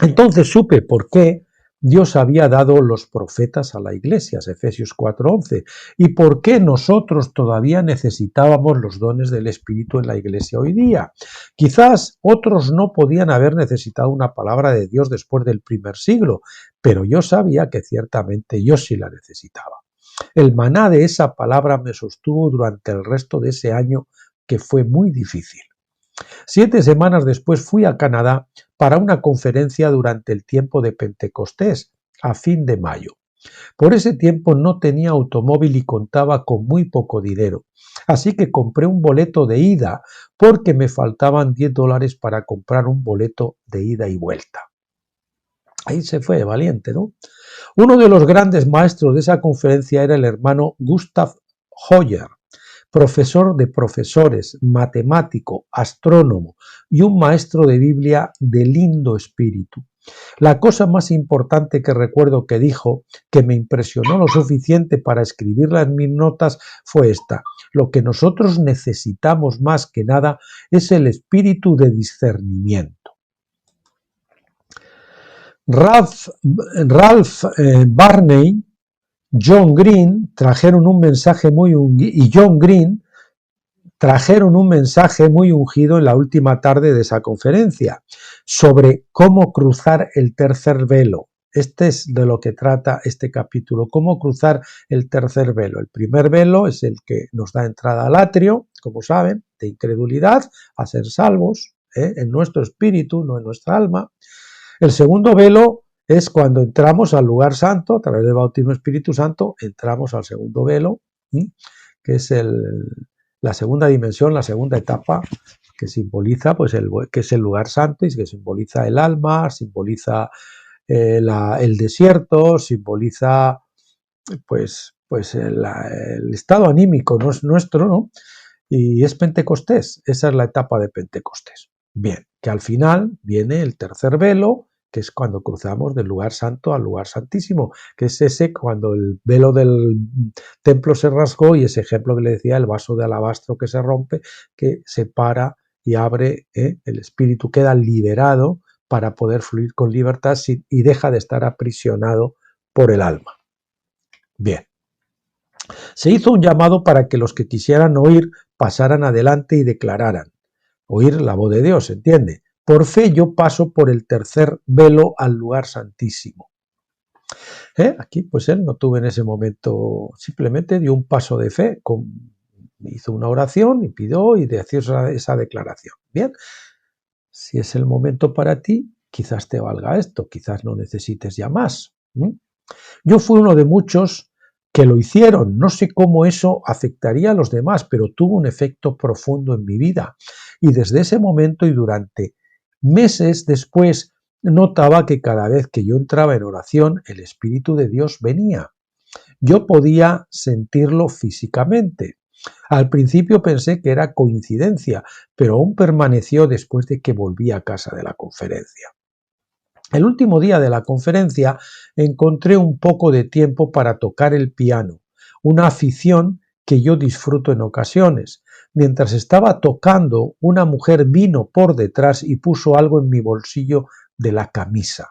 Entonces supe por qué Dios había dado los profetas a la iglesia, Efesios 4:11, y por qué nosotros todavía necesitábamos los dones del Espíritu en la iglesia hoy día. Quizás otros no podían haber necesitado una palabra de Dios después del primer siglo, pero yo sabía que ciertamente yo sí la necesitaba. El maná de esa palabra me sostuvo durante el resto de ese año, que fue muy difícil. 7 semanas después fui a Canadá para una conferencia durante el tiempo de Pentecostés, a fin de mayo. Por ese tiempo no tenía automóvil y contaba con muy poco dinero, así que compré un boleto de ida porque me faltaban $10 para comprar un boleto de ida y vuelta. Ahí se fue, valiente, ¿no? Uno de los grandes maestros de esa conferencia era el hermano Gustav Hoyer, profesor de profesores, matemático, astrónomo y un maestro de Biblia de lindo espíritu. La cosa más importante que recuerdo que dijo, que me impresionó lo suficiente para escribirla en mis notas, fue esta: lo que nosotros necesitamos más que nada es el espíritu de discernimiento. Ralph Barney, John Green trajeron un mensaje muy ungido en la última tarde de esa conferencia sobre cómo cruzar el tercer velo. Este es de lo que trata este capítulo, cómo cruzar el tercer velo. El primer velo es el que nos da entrada al atrio, como saben, de incredulidad, a ser salvos, en nuestro espíritu, no en nuestra alma. El segundo velo es cuando entramos al lugar santo, a través del bautismo Espíritu Santo, entramos al segundo velo, que es la segunda dimensión, la segunda etapa, que simboliza pues que es el lugar santo y que simboliza el alma, simboliza el desierto, simboliza pues el estado anímico nuestro, ¿no? Y es Pentecostés, esa es la etapa de Pentecostés. Bien, que al final viene el tercer velo, que es cuando cruzamos del lugar santo al lugar santísimo, que es ese cuando el velo del templo se rasgó y ese ejemplo que le decía, el vaso de alabastro que se rompe, que separa y abre, el espíritu queda liberado para poder fluir con libertad y deja de estar aprisionado por el alma. Bien. Se hizo un llamado para que los que quisieran oír pasaran adelante y declararan. Oír la voz de Dios, ¿entiende? Por fe yo paso por el tercer velo al lugar santísimo. Aquí pues él no tuvo en ese momento, simplemente dio un paso de fe, hizo una oración y pidió y decía esa declaración. Bien, si es el momento para ti, quizás te valga esto, quizás no necesites ya más. Yo fui uno de muchos que lo hicieron. No sé cómo eso afectaría a los demás, pero tuvo un efecto profundo en mi vida. Y desde ese momento y durante meses después, notaba que cada vez que yo entraba en oración, el Espíritu de Dios venía. Yo podía sentirlo físicamente. Al principio pensé que era coincidencia, pero aún permaneció después de que volví a casa de la conferencia. El último día de la conferencia encontré un poco de tiempo para tocar el piano, una afición que yo disfruto en ocasiones. Mientras estaba tocando, una mujer vino por detrás y puso algo en mi bolsillo de la camisa.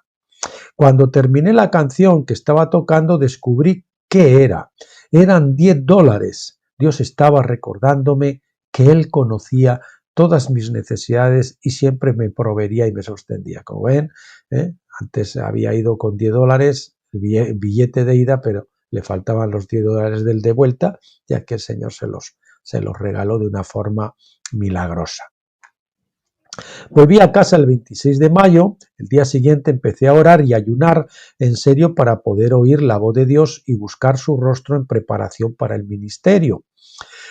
Cuando terminé la canción que estaba tocando, descubrí qué era. Eran $10. Dios estaba recordándome que Él conocía todas mis necesidades y siempre me proveería y me sostendría. Como ven, antes había ido con $10, el billete de ida, pero le faltaban los $10 del de vuelta, ya que el Señor se los regaló de una forma milagrosa. Volví a casa el 26 de mayo, el día siguiente empecé a orar y ayunar en serio para poder oír la voz de Dios y buscar su rostro en preparación para el ministerio.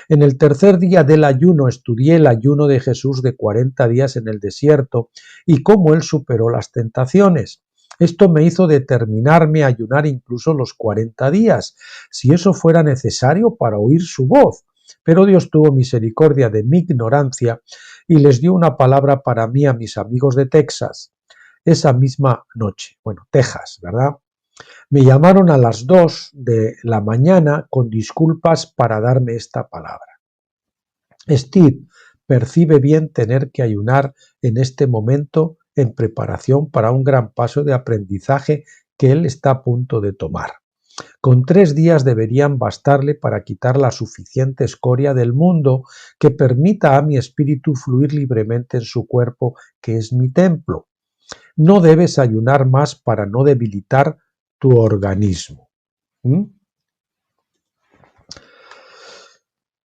En el tercer día del ayuno estudié el ayuno de Jesús de 40 días en el desierto y cómo él superó las tentaciones. Esto me hizo determinarme a ayunar incluso los 40 días, si eso fuera necesario para oír su voz. Pero Dios tuvo misericordia de mi ignorancia y les dio una palabra para mí a mis amigos de Texas. esa misma noche. Bueno, Texas, ¿verdad? Me llamaron a las 2 de la mañana con disculpas para darme esta palabra. Steve percibe bien tener que ayunar en este momento en preparación para un gran paso de aprendizaje que él está a punto de tomar. Con 3 días deberían bastarle para quitar la suficiente escoria del mundo que permita a mi espíritu fluir libremente en su cuerpo, que es mi templo. No debes ayunar más para no debilitar tu organismo. ¿Mm?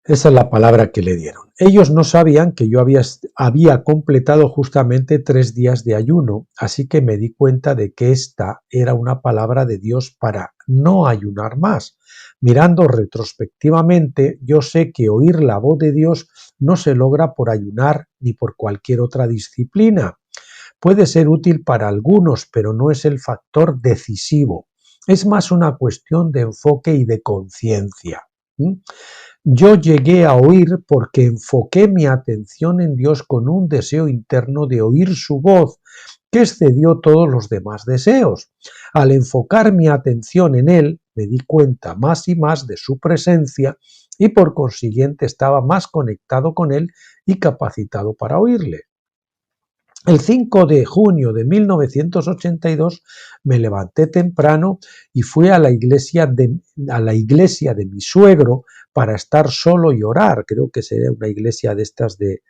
Esa es la palabra que le dieron. Ellos no sabían que yo había completado justamente 3 días de ayuno, así que me di cuenta de que esta era una palabra de Dios para no ayunar más. Mirando retrospectivamente, yo sé que oír la voz de Dios no se logra por ayunar ni por cualquier otra disciplina. Puede ser útil para algunos, pero no es el factor decisivo. Es más una cuestión de enfoque y de conciencia. Yo llegué a oír porque enfoqué mi atención en Dios con un deseo interno de oír su voz, que excedió todos los demás deseos. Al enfocar mi atención en Él, me di cuenta más y más de su presencia y por consiguiente estaba más conectado con Él y capacitado para oírle. El 5 de junio de 1982 me levanté temprano y fui a la iglesia de mi suegro para estar solo y orar. Creo que sería una iglesia de estas de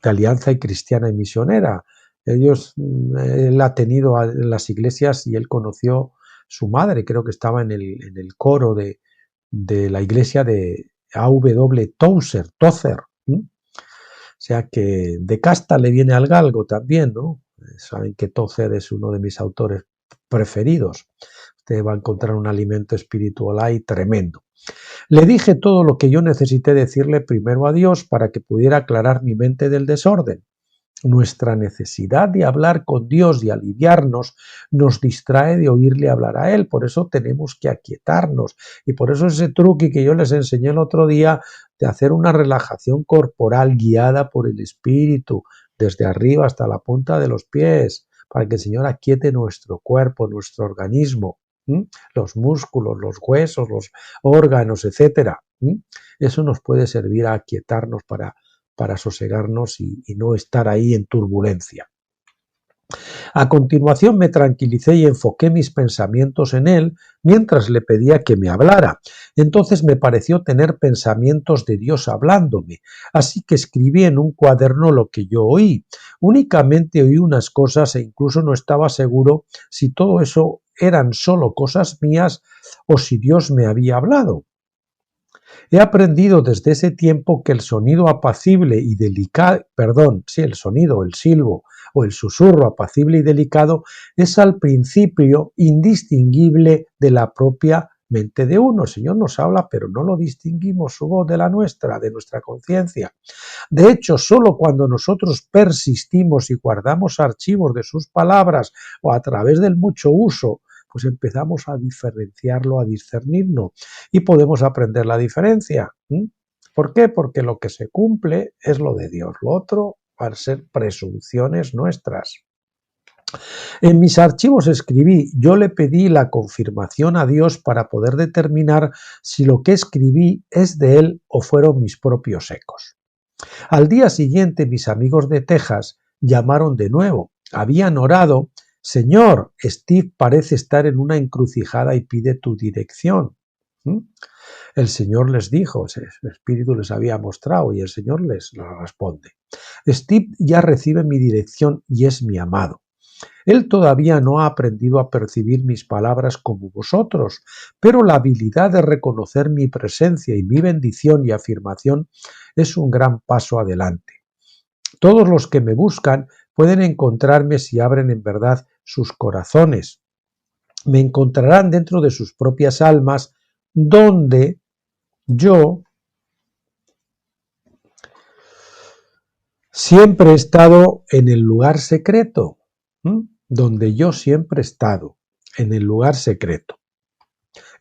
Alianza y Cristiana y Misionera. Él ha tenido en las iglesias y él conoció su madre, creo que estaba en el coro de la iglesia de A.W. Tozer. O sea que de casta le viene al galgo también, ¿no? Saben que Tozer es uno de mis autores preferidos. Usted va a encontrar un alimento espiritual ahí tremendo. Le dije todo lo que yo necesité decirle primero a Dios para que pudiera aclarar mi mente del desorden. Nuestra necesidad de hablar con Dios y aliviarnos nos distrae de oírle hablar a Él. Por eso tenemos que aquietarnos. Y por eso ese truque que yo les enseñé el otro día de hacer una relajación corporal guiada por el Espíritu, desde arriba hasta la punta de los pies, para que el Señor aquiete nuestro cuerpo, nuestro organismo, los músculos, los huesos, los órganos, etc. Eso nos puede servir a aquietarnos para sosegarnos y no estar ahí en turbulencia. A continuación me tranquilicé y enfoqué mis pensamientos en él mientras le pedía que me hablara. Entonces me pareció tener pensamientos de Dios hablándome, así que escribí en un cuaderno lo que yo oí. Únicamente oí unas cosas e incluso no estaba seguro si todo eso eran solo cosas mías o si Dios me había hablado. He aprendido desde ese tiempo que el sonido apacible y delicado, el sonido, el silbo o el susurro apacible y delicado es al principio indistinguible de la propia mente de uno. El Señor nos habla, pero no lo distinguimos su voz de la nuestra, de nuestra conciencia. De hecho, solo cuando nosotros persistimos y guardamos archivos de sus palabras o a través del mucho uso, pues empezamos a diferenciarlo, a discernirlo y podemos aprender la diferencia. ¿Por qué? Porque lo que se cumple es lo de Dios, lo otro van a ser presunciones nuestras. En mis archivos escribí, yo le pedí la confirmación a Dios para poder determinar si lo que escribí es de Él o fueron mis propios ecos. Al día siguiente mis amigos de Texas llamaron de nuevo, habían orado. Señor, Steve parece estar en una encrucijada y pide tu dirección. El Señor les dijo, el Espíritu les había mostrado y el Señor les responde. Steve ya recibe mi dirección y es mi amado. Él todavía no ha aprendido a percibir mis palabras como vosotros, pero la habilidad de reconocer mi presencia y mi bendición y afirmación es un gran paso adelante. Todos los que me buscan pueden encontrarme si abren en verdad sus corazones. Me encontrarán dentro de sus propias almas, donde yo siempre he estado en el lugar secreto, donde yo siempre he estado, en el lugar secreto.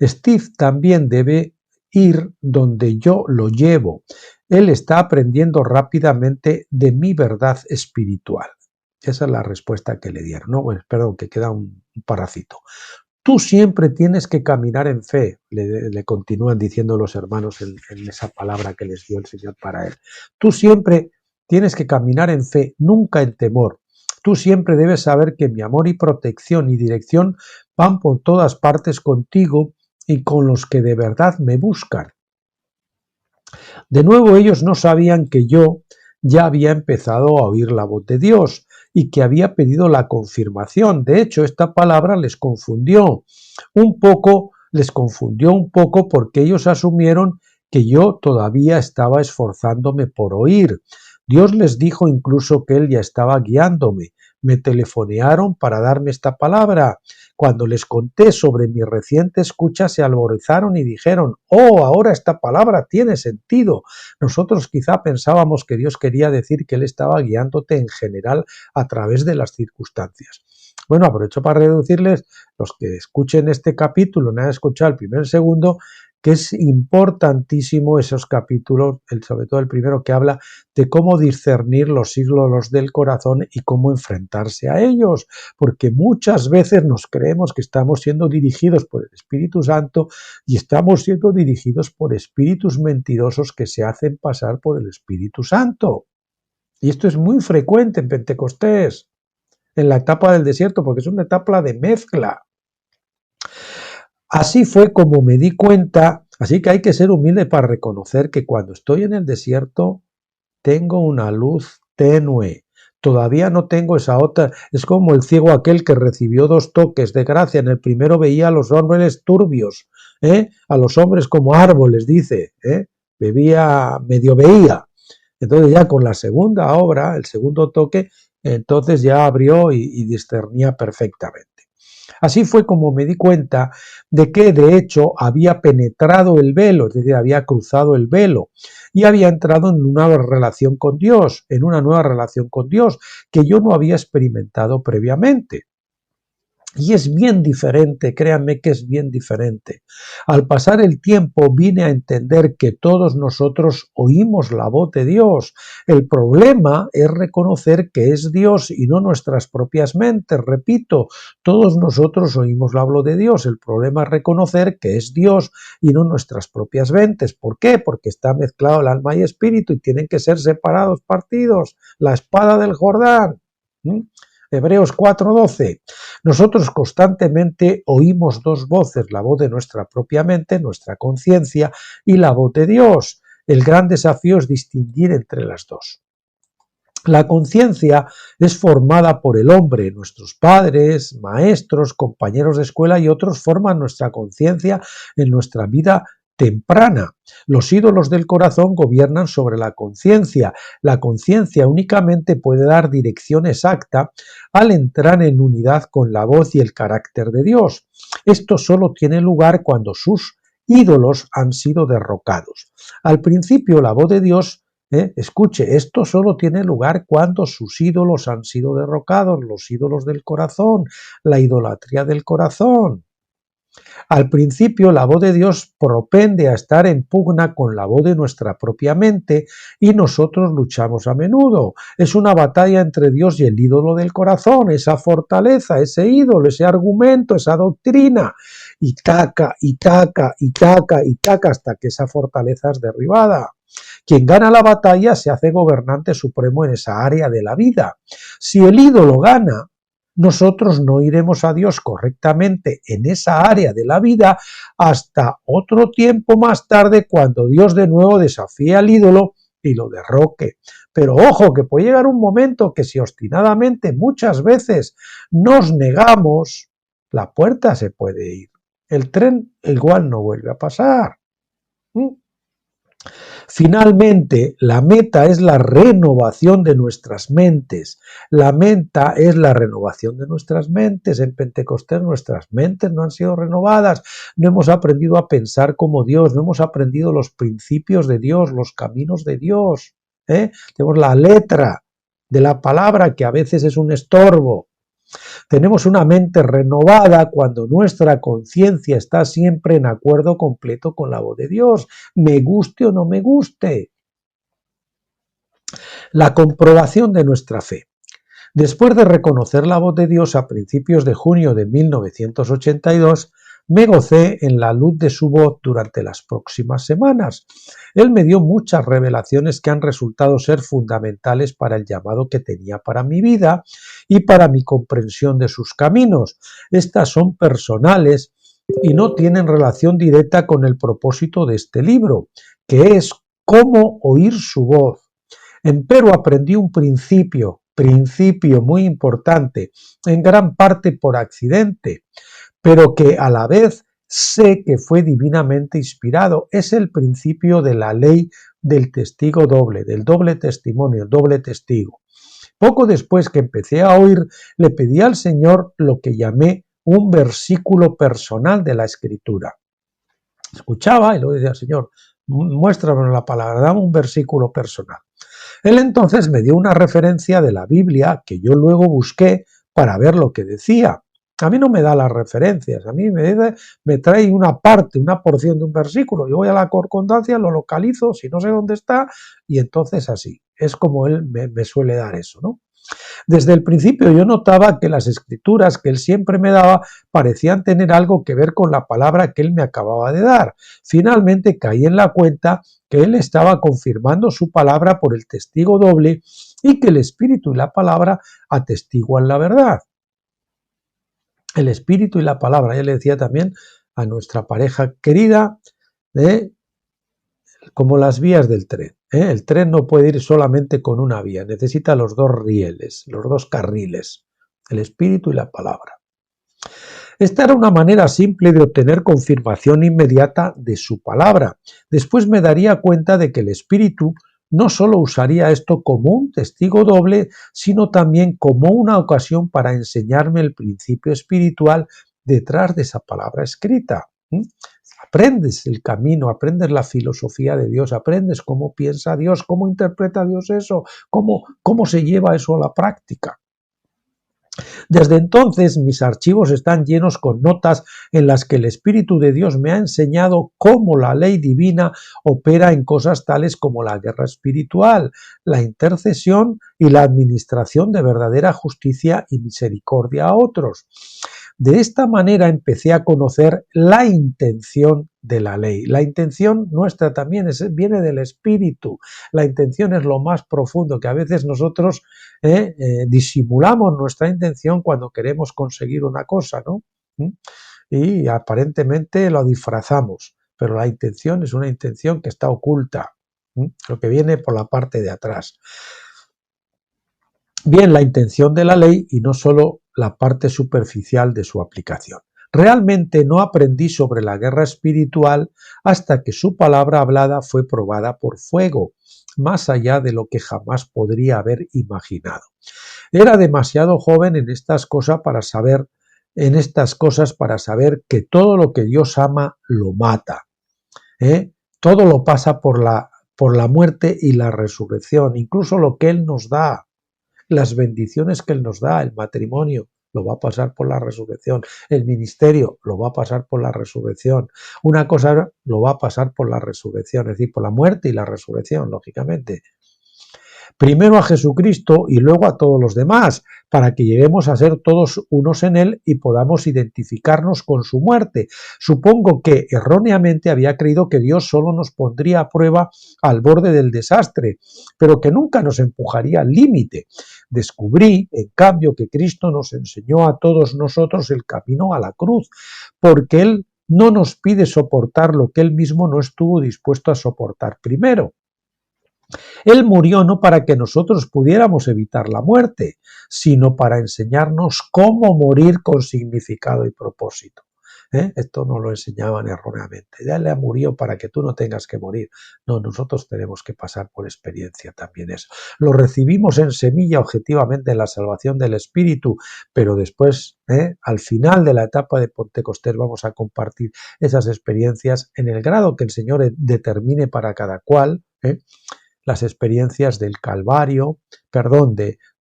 Steve también debe ir donde yo lo llevo. Él está aprendiendo rápidamente de mi verdad espiritual. Esa es la respuesta que le dieron. No, bueno, perdón, que queda un parrafito. Tú siempre tienes que caminar en fe, le continúan diciendo los hermanos en esa palabra que les dio el Señor para él. Tú siempre tienes que caminar en fe, nunca en temor. Tú siempre debes saber que mi amor y protección y dirección van por todas partes contigo y con los que de verdad me buscan. De nuevo ellos no sabían que yo ya había empezado a oír la voz de Dios y que había pedido la confirmación. De hecho, esta palabra les confundió un poco porque ellos asumieron que yo todavía estaba esforzándome por oír. Dios les dijo incluso que Él ya estaba guiándome. Me telefonearon para darme esta palabra. Cuando les conté sobre mi reciente escucha, se alborozaron y dijeron: «Oh, ahora esta palabra tiene sentido». Nosotros quizá pensábamos que Dios quería decir que Él estaba guiándote en general a través de las circunstancias. Bueno, aprovecho para reducirles, los que escuchen este capítulo, no han escuchado el primero y el segundo, que es importantísimo esos capítulos, sobre todo el primero, que habla de cómo discernir los ídolos del corazón y cómo enfrentarse a ellos, porque muchas veces nos creemos que estamos siendo dirigidos por el Espíritu Santo y estamos siendo dirigidos por espíritus mentirosos que se hacen pasar por el Espíritu Santo. Y esto es muy frecuente en Pentecostés, en la etapa del desierto, porque es una etapa de mezcla. Así fue como me di cuenta, así que hay que ser humilde para reconocer que cuando estoy en el desierto tengo una luz tenue. Todavía no tengo esa otra, es como el ciego aquel que recibió 2 toques de gracia. En el primero veía a los hombres turbios, a los hombres como árboles, dice, medio veía. Entonces ya con la segunda obra, el segundo toque, entonces ya abrió y discernía perfectamente. Así fue como me di cuenta de que de hecho había penetrado el velo, es decir, había cruzado el velo y había entrado en una relación con Dios, en una nueva relación con Dios que yo no había experimentado previamente. Y es bien diferente, créanme que es bien diferente. Al pasar el tiempo vine a entender que todos nosotros oímos la voz de Dios. El problema es reconocer que es Dios y no nuestras propias mentes. Repito, todos nosotros oímos la voz de Dios. El problema es reconocer que es Dios y no nuestras propias mentes. ¿Por qué? Porque está mezclado el alma y espíritu y tienen que ser separados, partidos. La espada del Jordán. Hebreos 4:12. Nosotros constantemente oímos 2 voces, la voz de nuestra propia mente, nuestra conciencia, y la voz de Dios. El gran desafío es distinguir entre las dos. La conciencia es formada por el hombre, nuestros padres, maestros, compañeros de escuela y otros forman nuestra conciencia en nuestra vida temprana. Los ídolos del corazón gobiernan sobre la conciencia. La conciencia únicamente puede dar dirección exacta al entrar en unidad con la voz y el carácter de Dios. Esto solo tiene lugar cuando sus ídolos han sido derrocados. Al principio, la voz de Dios, escuche, esto solo tiene lugar cuando sus ídolos han sido derrocados, los ídolos del corazón, la idolatría del corazón. Al principio, la voz de Dios propende a estar en pugna con la voz de nuestra propia mente y nosotros luchamos a menudo. Es una batalla entre Dios y el ídolo del corazón, esa fortaleza, ese ídolo, ese argumento, esa doctrina. Y taca, y taca, y taca, y taca hasta que esa fortaleza es derribada. Quien gana la batalla se hace gobernante supremo en esa área de la vida. Si el ídolo gana, nosotros no iremos a Dios correctamente en esa área de la vida hasta otro tiempo más tarde, cuando Dios de nuevo desafíe al ídolo y lo derroque. Pero ojo, que puede llegar un momento que si obstinadamente muchas veces nos negamos, la puerta se puede ir. El tren igual no vuelve a pasar. Finalmente, la meta es la renovación de nuestras mentes. La meta es la renovación de nuestras mentes. En Pentecostés nuestras mentes no han sido renovadas. No hemos aprendido a pensar como Dios. No hemos aprendido los principios de Dios, los caminos de Dios. Tenemos la letra de la palabra que a veces es un estorbo. Tenemos una mente renovada cuando nuestra conciencia está siempre en acuerdo completo con la voz de Dios, me guste o no me guste. La comprobación de nuestra fe. Después de reconocer la voz de Dios a principios de junio de 1982, me gocé en la luz de su voz durante las próximas semanas. Él me dio muchas revelaciones que han resultado ser fundamentales para el llamado que tenía para mi vida y para mi comprensión de sus caminos. Estas son personales y no tienen relación directa con el propósito de este libro, que es cómo oír su voz. Empero aprendí un principio muy importante, en gran parte por accidente, pero que a la vez sé que fue divinamente inspirado. Es el principio de la ley del testigo doble, del doble testimonio, el doble testigo. Poco después que empecé a oír, le pedí al Señor lo que llamé un versículo personal de la Escritura. Escuchaba y luego decía, Señor, muéstrame la palabra, dame un versículo personal. Él entonces me dio una referencia de la Biblia que yo luego busqué para ver lo que decía. A mí no me da las referencias, a mí me trae una parte, una porción de un versículo. Yo voy a la concordancia, lo localizo, si no sé dónde está, y entonces así. Es como él me suele dar eso, ¿no? Desde el principio yo notaba que las escrituras que él siempre me daba parecían tener algo que ver con la palabra que él me acababa de dar. Finalmente caí en la cuenta que él estaba confirmando su palabra por el testigo doble y que el Espíritu y la palabra atestiguan la verdad. El Espíritu y la palabra, ya le decía también a nuestra pareja querida, como las vías del tren. El tren no puede ir solamente con una vía, necesita los dos rieles, los dos carriles, el espíritu y la palabra. Esta era una manera simple de obtener confirmación inmediata de su palabra. Después me daría cuenta de que el espíritu no solo usaría esto como un testigo doble, sino también como una ocasión para enseñarme el principio espiritual detrás de esa palabra escrita. Aprendes el camino, aprendes la filosofía de Dios, aprendes cómo piensa Dios, cómo interpreta Dios eso, cómo se lleva eso a la práctica. Desde entonces mis archivos están llenos con notas en las que el Espíritu de Dios me ha enseñado cómo la ley divina opera en cosas tales como la guerra espiritual, la intercesión y la administración de verdadera justicia y misericordia a otros. De esta manera empecé a conocer la intención de la ley. La intención nuestra también viene del espíritu. La intención es lo más profundo, que a veces nosotros disimulamos nuestra intención cuando queremos conseguir una cosa, ¿no? Y aparentemente lo disfrazamos, pero la intención es una intención que está oculta, lo que viene por la parte de atrás. Bien, la intención de la ley y no solo la parte superficial de su aplicación. Realmente no aprendí sobre la guerra espiritual hasta que su palabra hablada fue probada por fuego, más allá de lo que jamás podría haber imaginado. Era demasiado joven en estas cosas para saber que todo lo que Dios ama lo mata. Todo lo pasa por la muerte y la resurrección, incluso lo que Él nos da. Las bendiciones que Él nos da, el matrimonio, lo va a pasar por la resurrección. El ministerio lo va a pasar por la resurrección. Una cosa lo va a pasar por la resurrección, es decir, por la muerte y la resurrección, lógicamente. Primero a Jesucristo y luego a todos los demás, para que lleguemos a ser todos unos en Él y podamos identificarnos con su muerte. Supongo que erróneamente había creído que Dios solo nos pondría a prueba al borde del desastre, pero que nunca nos empujaría al límite. Descubrí, en cambio, que Cristo nos enseñó a todos nosotros el camino a la cruz, porque Él no nos pide soportar lo que Él mismo no estuvo dispuesto a soportar primero. Él murió no para que nosotros pudiéramos evitar la muerte, sino para enseñarnos cómo morir con significado y propósito. Esto nos lo enseñaban erróneamente. Él murió para que tú no tengas que morir. No, nosotros tenemos que pasar por experiencia también eso. Lo recibimos en semilla objetivamente en la salvación del Espíritu, pero después, al final de la etapa de Pentecostés, vamos a compartir esas experiencias en el grado que el Señor determine para cada cual, las experiencias del Calvario,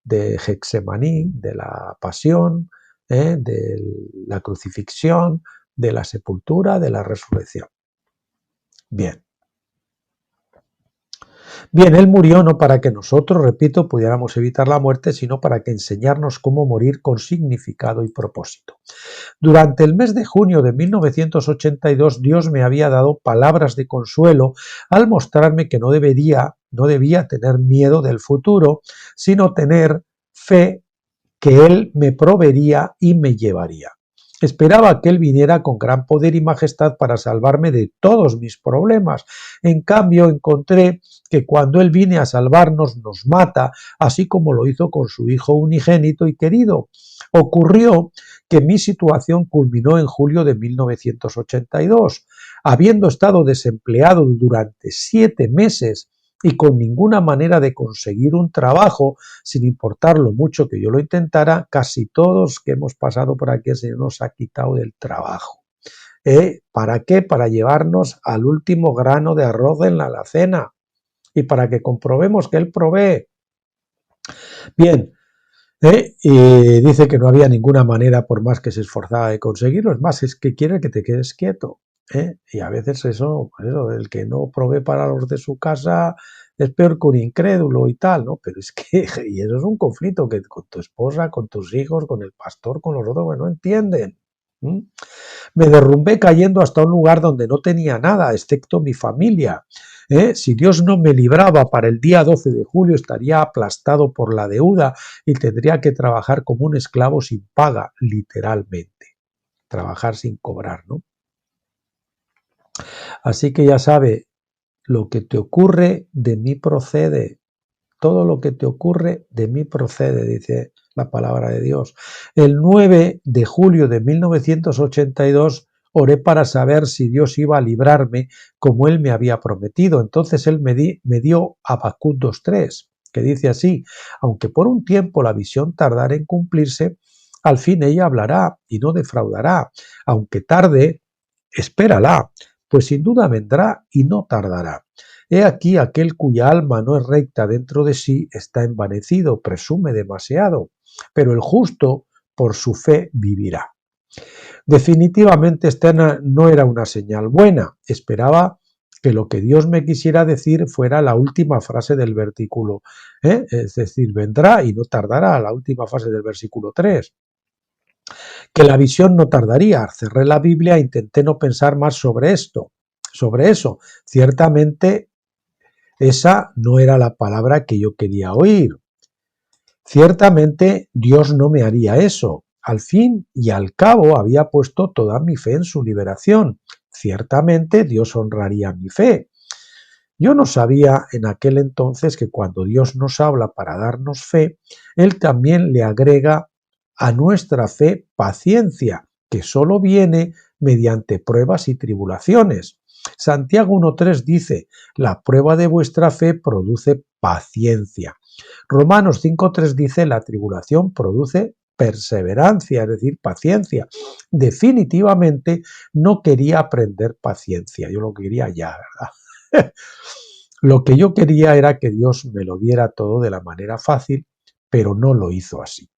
de Getsemaní, de la pasión, de la crucifixión, de la sepultura, de la resurrección. Bien. Bien, él murió no para que nosotros, repito, pudiéramos evitar la muerte, sino para que enseñarnos cómo morir con significado y propósito. Durante el mes de junio de 1982, Dios me había dado palabras de consuelo al mostrarme que no debía tener miedo del futuro, sino tener fe que Él me proveería y me llevaría. Esperaba que Él viniera con gran poder y majestad para salvarme de todos mis problemas. En cambio, encontré que cuando Él viene a salvarnos, nos mata, así como lo hizo con su Hijo unigénito y querido. Ocurrió que mi situación culminó en julio de 1982. Habiendo estado desempleado durante 7 meses y con ninguna manera de conseguir un trabajo, sin importar lo mucho que yo lo intentara, casi todos que hemos pasado por aquí el Señor nos ha quitado del trabajo. ¿Para qué? Para llevarnos al último grano de arroz en la alacena y para que comprobemos que Él provee. Bien, y dice que no había ninguna manera, por más que se esforzaba, de conseguirlo. Es más, es que quiere que te quedes quieto. Y a veces eso, el que no provee para los de su casa es peor que un incrédulo y tal, ¿no? Pero es que, y eso es un conflicto que con tu esposa, con tus hijos, con el pastor, con los otros, que no entienden. Me derrumbé cayendo hasta un lugar donde no tenía nada, excepto mi familia. Si Dios no me libraba para el día 12 de julio, estaría aplastado por la deuda y tendría que trabajar como un esclavo sin paga, literalmente. Trabajar sin cobrar, ¿no? Así que ya sabe, lo que te ocurre de mí procede. Todo lo que te ocurre de mí procede, dice la palabra de Dios. El 9 de julio de 1982 oré para saber si Dios iba a librarme como Él me había prometido. Entonces Él me dio Habacuc 2:3, que dice así: aunque por un tiempo la visión tardare en cumplirse, al fin ella hablará y no defraudará. Aunque tarde, espérala, pues sin duda vendrá y no tardará. He aquí aquel cuya alma no es recta dentro de sí está envanecido, presume demasiado, pero el justo por su fe vivirá. Definitivamente esta no era una señal buena. Esperaba que lo que Dios me quisiera decir fuera la última frase del versículo, es decir, vendrá y no tardará, la última frase del versículo 3. Que la visión no tardaría. Cerré la Biblia e intenté no pensar más sobre eso. Ciertamente esa no era la palabra que yo quería oír. Ciertamente Dios no me haría eso. Al fin y al cabo había puesto toda mi fe en su liberación. Ciertamente Dios honraría mi fe. Yo no sabía en aquel entonces que cuando Dios nos habla para darnos fe, Él también le agrega a nuestra fe paciencia, que solo viene mediante pruebas y tribulaciones. Santiago 1:3 dice: la prueba de vuestra fe produce paciencia. Romanos 5:3 dice: la tribulación produce perseverancia, es decir, paciencia. Definitivamente no quería aprender paciencia, yo lo quería ya, ¿verdad? Lo que yo quería era que Dios me lo diera todo de la manera fácil, pero no lo hizo así.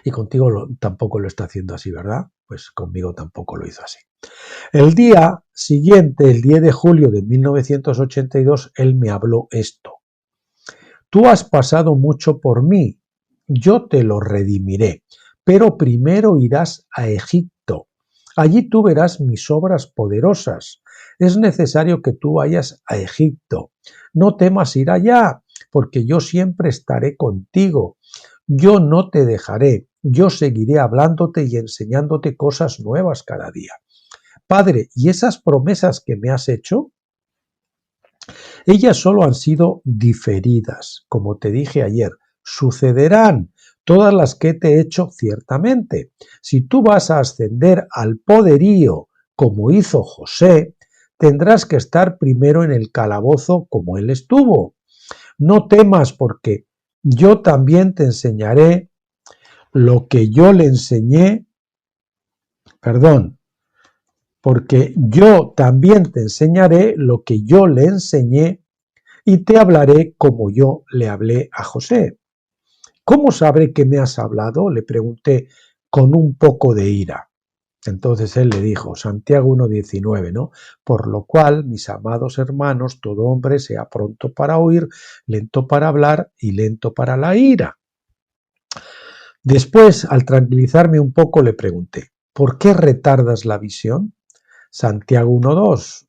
Y contigo tampoco lo está haciendo así, ¿verdad? Pues conmigo tampoco lo hizo así. El día siguiente, el 10 de julio de 1982, él me habló esto: tú has pasado mucho por mí, yo te lo redimiré, pero primero irás a Egipto. Allí tú verás mis obras poderosas. Es necesario que tú vayas a Egipto. No temas ir allá, porque yo siempre estaré contigo. Yo no te dejaré. Yo seguiré hablándote y enseñándote cosas nuevas cada día. Padre, ¿y esas promesas que me has hecho? Ellas solo han sido diferidas, como te dije ayer. Sucederán todas las que te he hecho ciertamente. Si tú vas a ascender al poderío como hizo José, tendrás que estar primero en el calabozo como él estuvo. No temas, porque yo también te enseñaré lo que yo le enseñé, porque yo también te enseñaré lo que yo le enseñé y te hablaré como yo le hablé a José. ¿Cómo sabré que me has hablado?, le pregunté con un poco de ira. Entonces él le dijo, Santiago 1:19, ¿no? Por lo cual, mis amados hermanos, todo hombre sea pronto para oír, lento para hablar y lento para la ira. Después, al tranquilizarme un poco, le pregunté, ¿por qué retardas la visión? Santiago 1:2,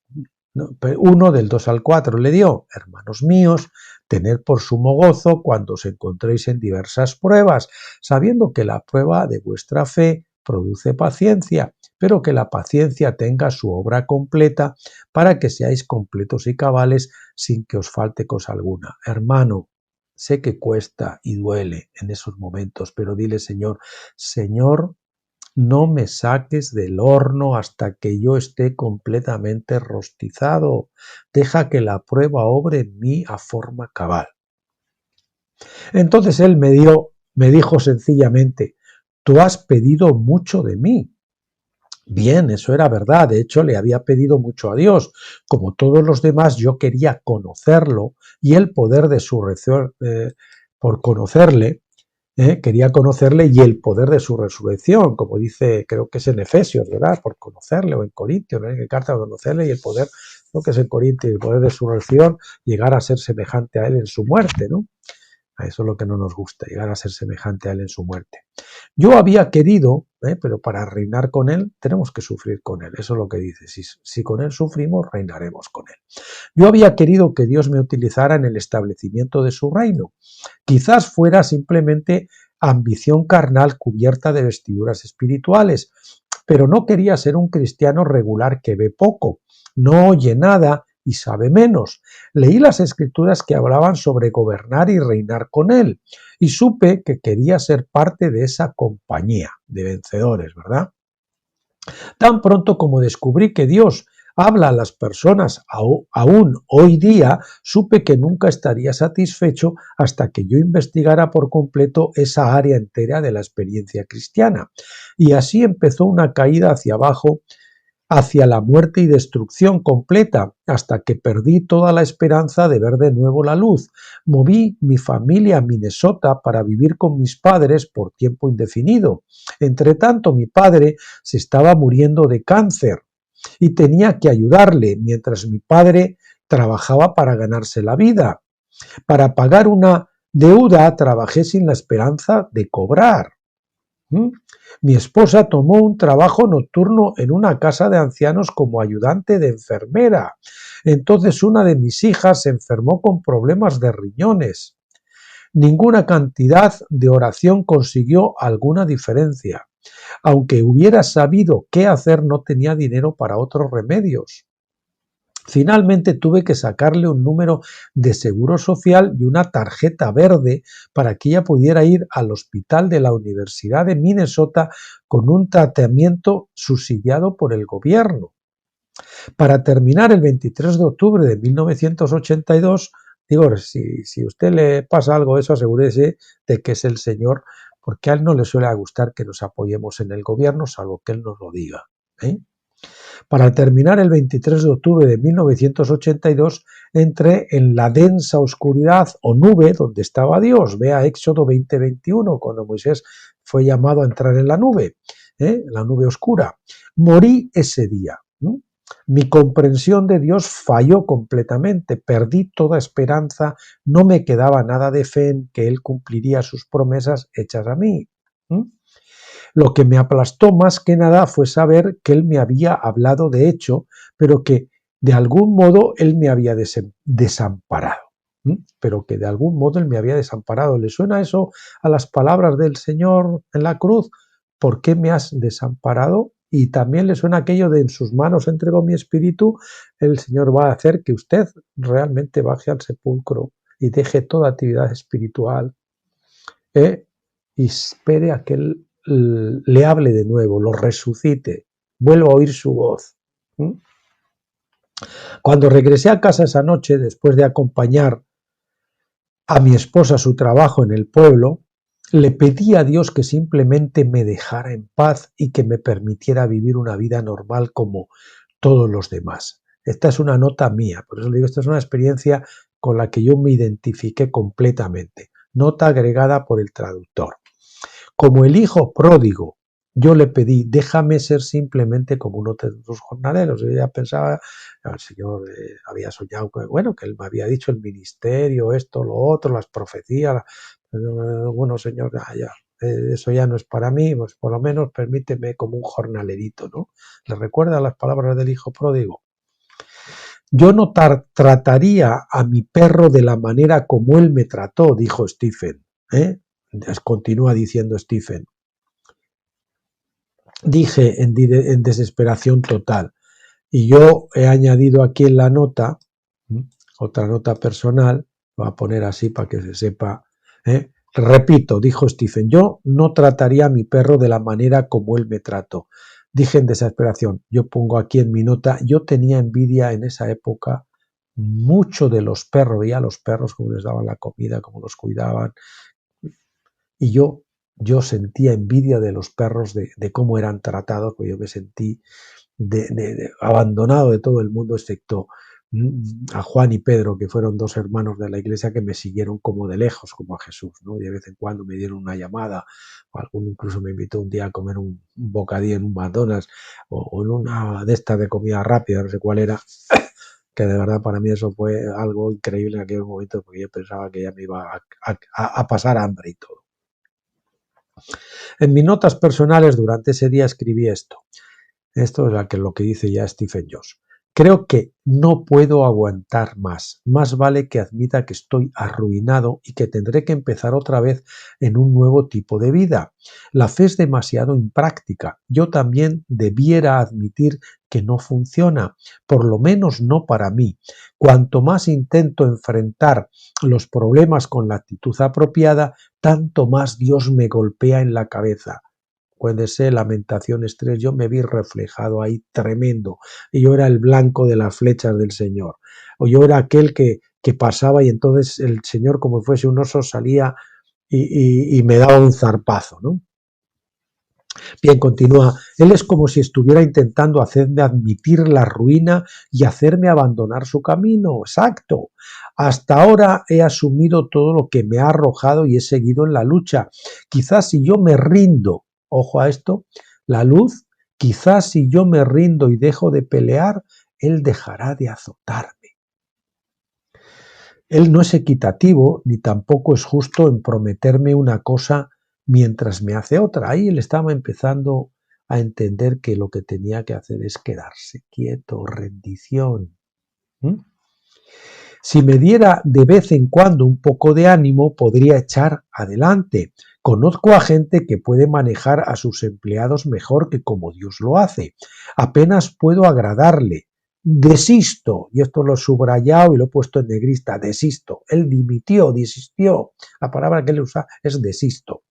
1 del 2 al 4 le dio, hermanos míos, tened por sumo gozo cuando os encontréis en diversas pruebas, sabiendo que la prueba de vuestra fe produce paciencia, pero que la paciencia tenga su obra completa para que seáis completos y cabales sin que os falte cosa alguna. Hermano, sé que cuesta y duele en esos momentos, pero dile, Señor, Señor, no me saques del horno hasta que yo esté completamente rostizado. Deja que la prueba obre en mí a forma cabal. Entonces él me dijo sencillamente, tú has pedido mucho de mí. Bien, eso era verdad. De hecho, le había pedido mucho a Dios. Como todos los demás, yo quería conocerlo y el poder de su resurrección, por conocerle, quería conocerle y el poder de su resurrección, como dice, creo que es en Efesios, ¿verdad? Por conocerle, o en Corintios, ¿no? En qué carta de conocerle y el poder, creo que es en Corintios, el poder de su resurrección, llegar a ser semejante a él en su muerte, ¿no? A eso es lo que no nos gusta, llegar a ser semejante a él en su muerte. Yo había querido, pero para reinar con él tenemos que sufrir con él, eso es lo que dice, si con él sufrimos, reinaremos con él. Yo había querido que Dios me utilizara en el establecimiento de su reino. Quizás fuera simplemente ambición carnal cubierta de vestiduras espirituales, pero no quería ser un cristiano regular que ve poco, no oye nada y sabe menos. Leí las escrituras que hablaban sobre gobernar y reinar con él y supe que quería ser parte de esa compañía de vencedores, ¿verdad? Tan pronto como descubrí que Dios habla a las personas aún hoy día, supe que nunca estaría satisfecho hasta que yo investigara por completo esa área entera de la experiencia cristiana. Y así empezó una caída hacia abajo, hacia la muerte y destrucción completa, hasta que perdí toda la esperanza de ver de nuevo la luz. Moví mi familia a Minnesota para vivir con mis padres por tiempo indefinido. Entre tanto, mi padre se estaba muriendo de cáncer y tenía que ayudarle mientras mi padre trabajaba para ganarse la vida. Para pagar una deuda trabajé sin la esperanza de cobrar. Mi esposa tomó un trabajo nocturno en una casa de ancianos como ayudante de enfermera. Entonces una de mis hijas se enfermó con problemas de riñones. Ninguna cantidad de oración consiguió alguna diferencia. Aunque hubiera sabido qué hacer, no tenía dinero para otros remedios. Finalmente tuve que sacarle un número de seguro social y una tarjeta verde para que ella pudiera ir al hospital de la Universidad de Minnesota con un tratamiento subsidiado por el gobierno. Para terminar, el 23 de octubre de 1982, digo, si usted le pasa algo eso, asegúrese de que es el Señor, porque a él no le suele gustar que nos apoyemos en el gobierno, salvo que él nos lo diga. Para terminar, el 23 de octubre de 1982, entré en la densa oscuridad o nube donde estaba Dios. Vea Éxodo 20:21, cuando Moisés fue llamado a entrar en la nube oscura. Morí ese día. Mi comprensión de Dios falló completamente, perdí toda esperanza, no me quedaba nada de fe en que Él cumpliría sus promesas hechas a mí. Lo que me aplastó más que nada fue saber que Él me había hablado de hecho, pero que de algún modo Él me había desamparado. Pero que de algún modo Él me había desamparado. ¿Le suena eso a las palabras del Señor en la cruz? ¿Por qué me has desamparado? Y también le suena aquello de en sus manos entrego mi espíritu. El Señor va a hacer que usted realmente baje al sepulcro y deje toda actividad espiritual y espere a que Él le hable de nuevo, lo resucite, vuelva a oír su voz. Cuando regresé a casa esa noche, después de acompañar a mi esposa a su trabajo en el pueblo, le pedí a Dios que simplemente me dejara en paz y que me permitiera vivir una vida normal como todos los demás. Esta es una nota mía, por eso le digo, esta es una experiencia con la que yo me identifiqué completamente. Nota agregada por el traductor. Como el hijo pródigo Yo le pedí, déjame ser simplemente como uno de tus jornaleros. Yo ya pensaba, el Señor había soñado, bueno, que Él me había dicho el ministerio, esto, lo otro, las profecías. Bueno, Señor, ya, eso ya no es para mí, pues por lo menos permíteme como un jornalerito, ¿no? ¿Le recuerda las palabras del hijo pródigo? Yo no trataría a mi perro de la manera como él me trató, dijo Stephen. Continúa diciendo Stephen. Dije en desesperación total. Y yo he añadido aquí en la nota, otra nota personal, voy a poner así para que se sepa. Repito, dijo Stephen, yo no trataría a mi perro de la manera como él me trató. Dije en desesperación, yo pongo aquí en mi nota, yo tenía envidia en esa época mucho de los perros, veía a los perros cómo les daban la comida, cómo los cuidaban, y yo sentía envidia de los perros, de cómo eran tratados, porque yo me sentí abandonado de todo el mundo, excepto a Juan y Pedro, que fueron dos hermanos de la iglesia que me siguieron como de lejos, como a Jesús, ¿no? Y de vez en cuando me dieron una llamada, o alguno incluso me invitó un día a comer un bocadillo en un McDonald's, o en una de estas de comida rápida, no sé cuál era, que de verdad para mí eso fue algo increíble en aquel momento, porque yo pensaba que ya me iba a pasar hambre y todo. En mis notas personales durante ese día escribí esto. Esto es lo que dice ya Stephen Jones. Creo que no puedo aguantar más. Más vale que admita que estoy arruinado y que tendré que empezar otra vez en un nuevo tipo de vida. La fe es demasiado impráctica. Yo también debiera admitir que no funciona, por lo menos no para mí. Cuanto más intento enfrentar los problemas con la actitud apropiada, tanto más Dios me golpea en la cabeza. Puede ser Lamentaciones 3, yo me vi reflejado ahí tremendo, y yo era el blanco de las flechas del Señor, o yo era aquel que pasaba y entonces el Señor, como fuese un oso, salía y me daba un zarpazo, ¿no? Bien, continúa. Él es como si estuviera intentando hacerme admitir la ruina y hacerme abandonar su camino. Exacto. Hasta ahora he asumido todo lo que me ha arrojado y he seguido en la lucha. Quizás si yo me rindo, ojo a esto, la luz, quizás si yo me rindo y dejo de pelear, Él dejará de azotarme. Él no es equitativo ni tampoco es justo en prometerme una cosa mientras me hace otra. Ahí él estaba empezando a entender que lo que tenía que hacer es quedarse quieto, rendición. Si me diera de vez en cuando un poco de ánimo, podría echar adelante. Conozco a gente que puede manejar a sus empleados mejor que como Dios lo hace. Apenas puedo agradarle. Desisto, y esto lo he subrayado y lo he puesto en negrista, desisto. Él dimitió, desistió. La palabra que él usa es desisto.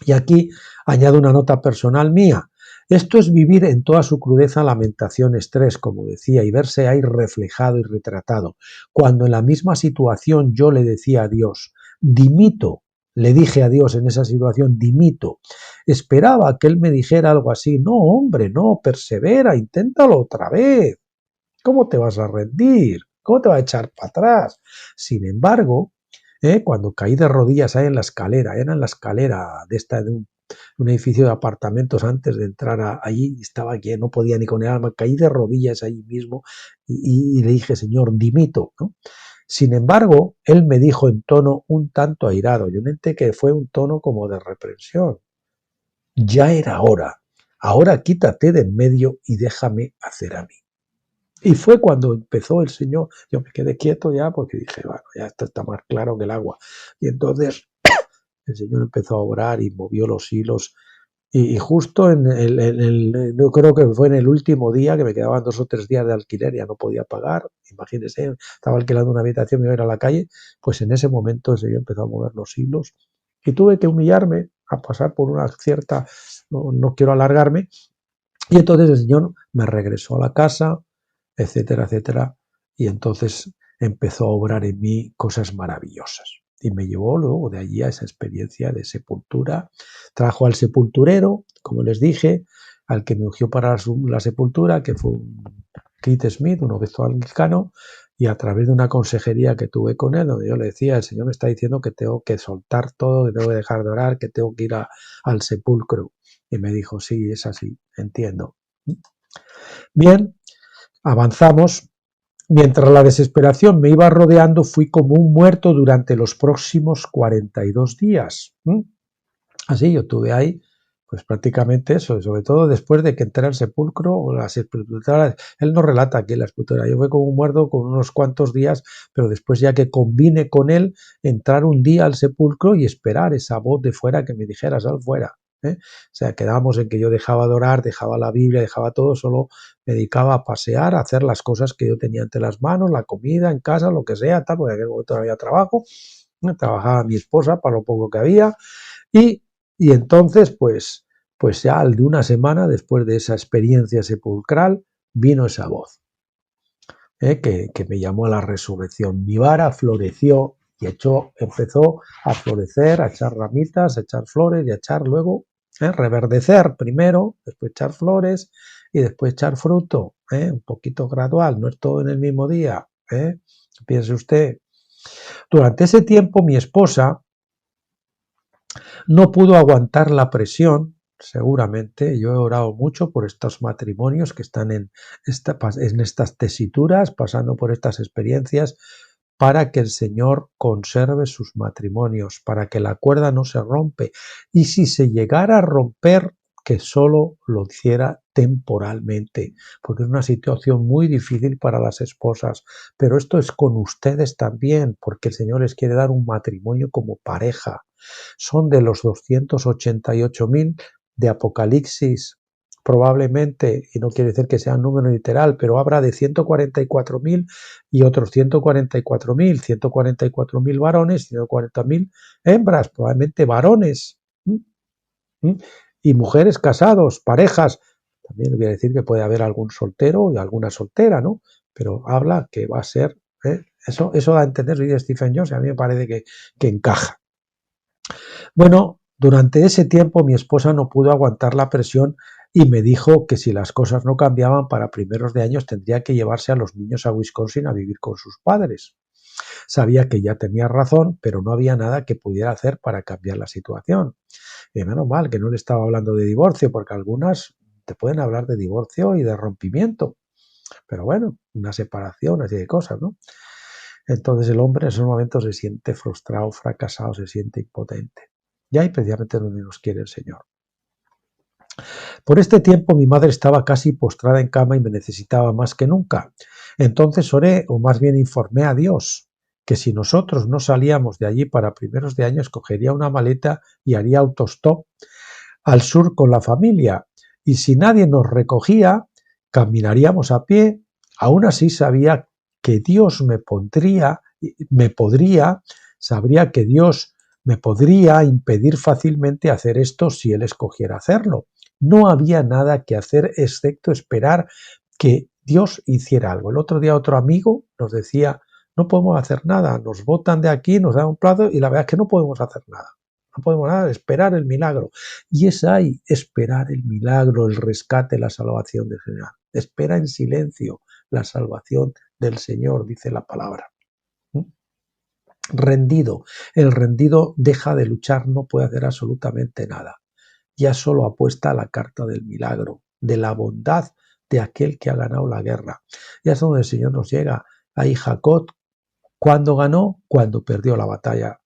Y aquí añado una nota personal mía. Esto es vivir en toda su crudeza Lamentaciones 3, como decía, y verse ahí reflejado y retratado. Cuando en la misma situación yo le decía a Dios, dimito, le dije a Dios en esa situación, dimito. Esperaba que Él me dijera algo así, no, hombre, no, persevera, inténtalo otra vez. ¿Cómo te vas a rendir? ¿Cómo te vas a echar para atrás? Sin embargo, cuando caí de rodillas ahí en la escalera, era en la escalera de un edificio de apartamentos antes de entrar allí, estaba aquí, no podía ni con el alma, caí de rodillas ahí mismo y le dije, Señor, dimito, ¿no? Sin embargo, él me dijo en tono un tanto airado, yo noté que fue un tono como de reprensión, ya era hora, ahora quítate de en medio y déjame hacer a mí. Y fue cuando empezó el Señor, yo me quedé quieto ya porque dije, bueno, ya esto está más claro que el agua. Y entonces el Señor empezó a orar y movió los hilos. Y justo yo creo que fue en el último día, que me quedaban 2 o 3 días de alquiler, ya no podía pagar, imagínense, estaba alquilando una habitación, me iba a ir a la calle, pues en ese momento el Señor empezó a mover los hilos y tuve que humillarme, a pasar por una cierta, no quiero alargarme, y entonces el Señor me regresó a la casa, etcétera, etcétera, y entonces empezó a obrar en mí cosas maravillosas. Y me llevó luego de allí a esa experiencia de sepultura. Trajo al sepulturero, como les dije, al que me ungió para la sepultura, que fue un Keith Smith, un obispo anglicano, y a través de una consejería que tuve con él, donde yo le decía, el Señor me está diciendo que tengo que soltar todo, que tengo que dejar de orar, que tengo que ir al sepulcro. Y me dijo, sí, es así, entiendo. Bien, avanzamos. Mientras la desesperación me iba rodeando, fui como un muerto durante los próximos 42 días. Así yo tuve ahí, pues prácticamente eso, sobre todo después de que entré al sepulcro o la sepultura. Él no relata aquí la sepultura, yo fui como un muerto con unos cuantos días, pero después ya que combine con él, entrar un día al sepulcro y esperar esa voz de fuera que me dijera, sal fuera. O sea, quedábamos en que yo dejaba de orar, dejaba la Biblia, dejaba todo, solo me dedicaba a pasear, a hacer las cosas que yo tenía entre las manos, la comida en casa, lo que sea, tal, porque en aquel momento no había trabajo, trabajaba mi esposa para lo poco que había, y, y entonces, pues ya al de una semana, después de esa experiencia sepulcral, vino esa voz que me llamó a la resurrección. Mi vara floreció y empezó a florecer, a echar ramitas, a echar flores y a echar luego, reverdecer primero, después echar flores y después echar fruto, un poquito gradual, no es todo en el mismo día. Piense usted. Durante ese tiempo mi esposa no pudo aguantar la presión, seguramente. Yo he orado mucho por estos matrimonios que están en estas tesituras, pasando por estas experiencias, para que el Señor conserve sus matrimonios, para que la cuerda no se rompe. Y si se llegara a romper, que solo lo hiciera temporalmente, porque es una situación muy difícil para las esposas. Pero esto es con ustedes también, porque el Señor les quiere dar un matrimonio como pareja. Son de los 288.000 de Apocalipsis, probablemente, y no quiere decir que sea un número literal, pero habrá de 144.000 y otros 144.000 varones, 140.000 hembras, probablemente varones. Y mujeres casados, parejas. También voy a decir que puede haber algún soltero y alguna soltera, ¿no? Pero habla que va a ser, eso da a entender, soy de Stephen Jones, y a mí me parece que encaja. Bueno, durante ese tiempo mi esposa no pudo aguantar la presión y me dijo que si las cosas no cambiaban para primeros de años tendría que llevarse a los niños a Wisconsin a vivir con sus padres. Sabía que ya tenía razón, pero no había nada que pudiera hacer para cambiar la situación. Y menos mal que no le estaba hablando de divorcio, porque algunas te pueden hablar de divorcio y de rompimiento. Pero bueno, una separación, así de cosas, ¿no? Entonces el hombre en esos momentos se siente frustrado, fracasado, se siente impotente. Y ahí precisamente donde nos quiere el Señor. Por este tiempo mi madre estaba casi postrada en cama y me necesitaba más que nunca. Entonces oré, o más bien informé a Dios, que si nosotros no salíamos de allí para primeros de año, cogería una maleta y haría autostop al sur con la familia. Y si nadie nos recogía, caminaríamos a pie. Aún así sabía que Dios sabría que Dios me podría impedir fácilmente hacer esto si Él escogiera hacerlo. No había nada que hacer excepto esperar que Dios hiciera algo. El otro día otro amigo nos decía, no podemos hacer nada, nos botan de aquí, nos dan un plazo y la verdad es que no podemos hacer nada. No podemos nada, esperar el milagro. Y es ahí, esperar el milagro, el rescate, la salvación del Señor. Espera en silencio la salvación del Señor, dice la palabra. Rendido. El rendido deja de luchar, no puede hacer absolutamente nada. Ya solo apuesta a la carta del milagro, de la bondad de aquel que ha ganado la guerra. Ya es donde el Señor nos llega. Ahí Jacob, ¿cuándo ganó? Cuando perdió la batalla.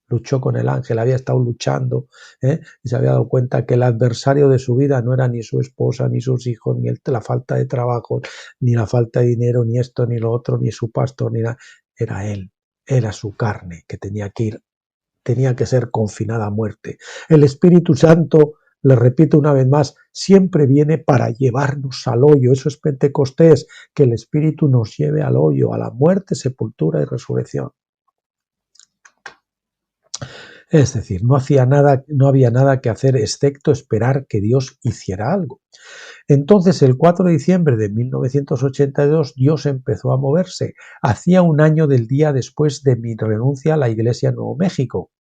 Luchó con el ángel, había estado luchando, y se había dado cuenta que el adversario de su vida no era ni su esposa, ni sus hijos, ni la falta de trabajo, ni la falta de dinero, ni esto, ni lo otro, ni su pastor, ni nada. Era él, era su carne que tenía que ser confinada a muerte. El Espíritu Santo, le repito una vez más, siempre viene para llevarnos al hoyo. Eso es Pentecostés, que el Espíritu nos lleve al hoyo, a la muerte, sepultura y resurrección. Es decir, no había nada que hacer excepto esperar que Dios hiciera algo. Entonces, el 4 de diciembre de 1982, Dios empezó a moverse. Hacía un año del día después de mi renuncia a la Iglesia Nuevo México.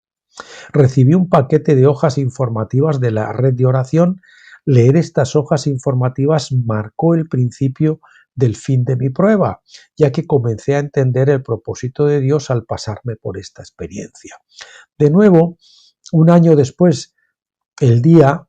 Recibí un paquete de hojas informativas de la red de oración. Leer estas hojas informativas marcó el principio del fin de mi prueba, ya que comencé a entender el propósito de Dios al pasarme por esta experiencia. De nuevo, un año después, el día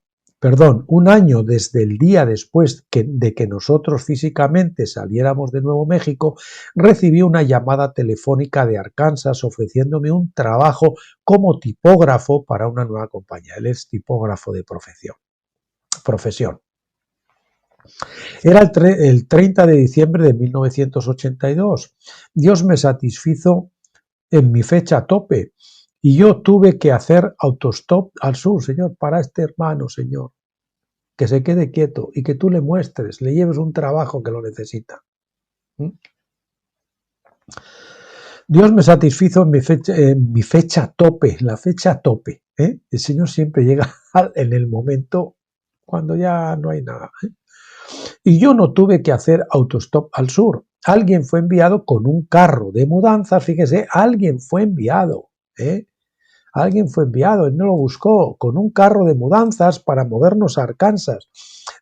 un año desde el día después de que nosotros físicamente saliéramos de Nuevo México, recibí una llamada telefónica de Arkansas ofreciéndome un trabajo como tipógrafo para una nueva compañía. Él es tipógrafo de profesión. Era el 30 de diciembre de 1982. Dios me satisfizo en mi fecha tope y yo tuve que hacer autostop al sur, Señor, para este hermano, Señor, que se quede quieto y que tú le muestres, le lleves un trabajo que lo necesita. Dios me satisfizo en mi fecha tope, la fecha tope. El Señor siempre llega en el momento cuando ya no hay nada. Y yo no tuve que hacer autostop al sur. Alguien fue enviado con un carro de mudanzas, fíjese, alguien fue enviado, alguien fue enviado, él no lo buscó, con un carro de mudanzas para movernos a Arkansas.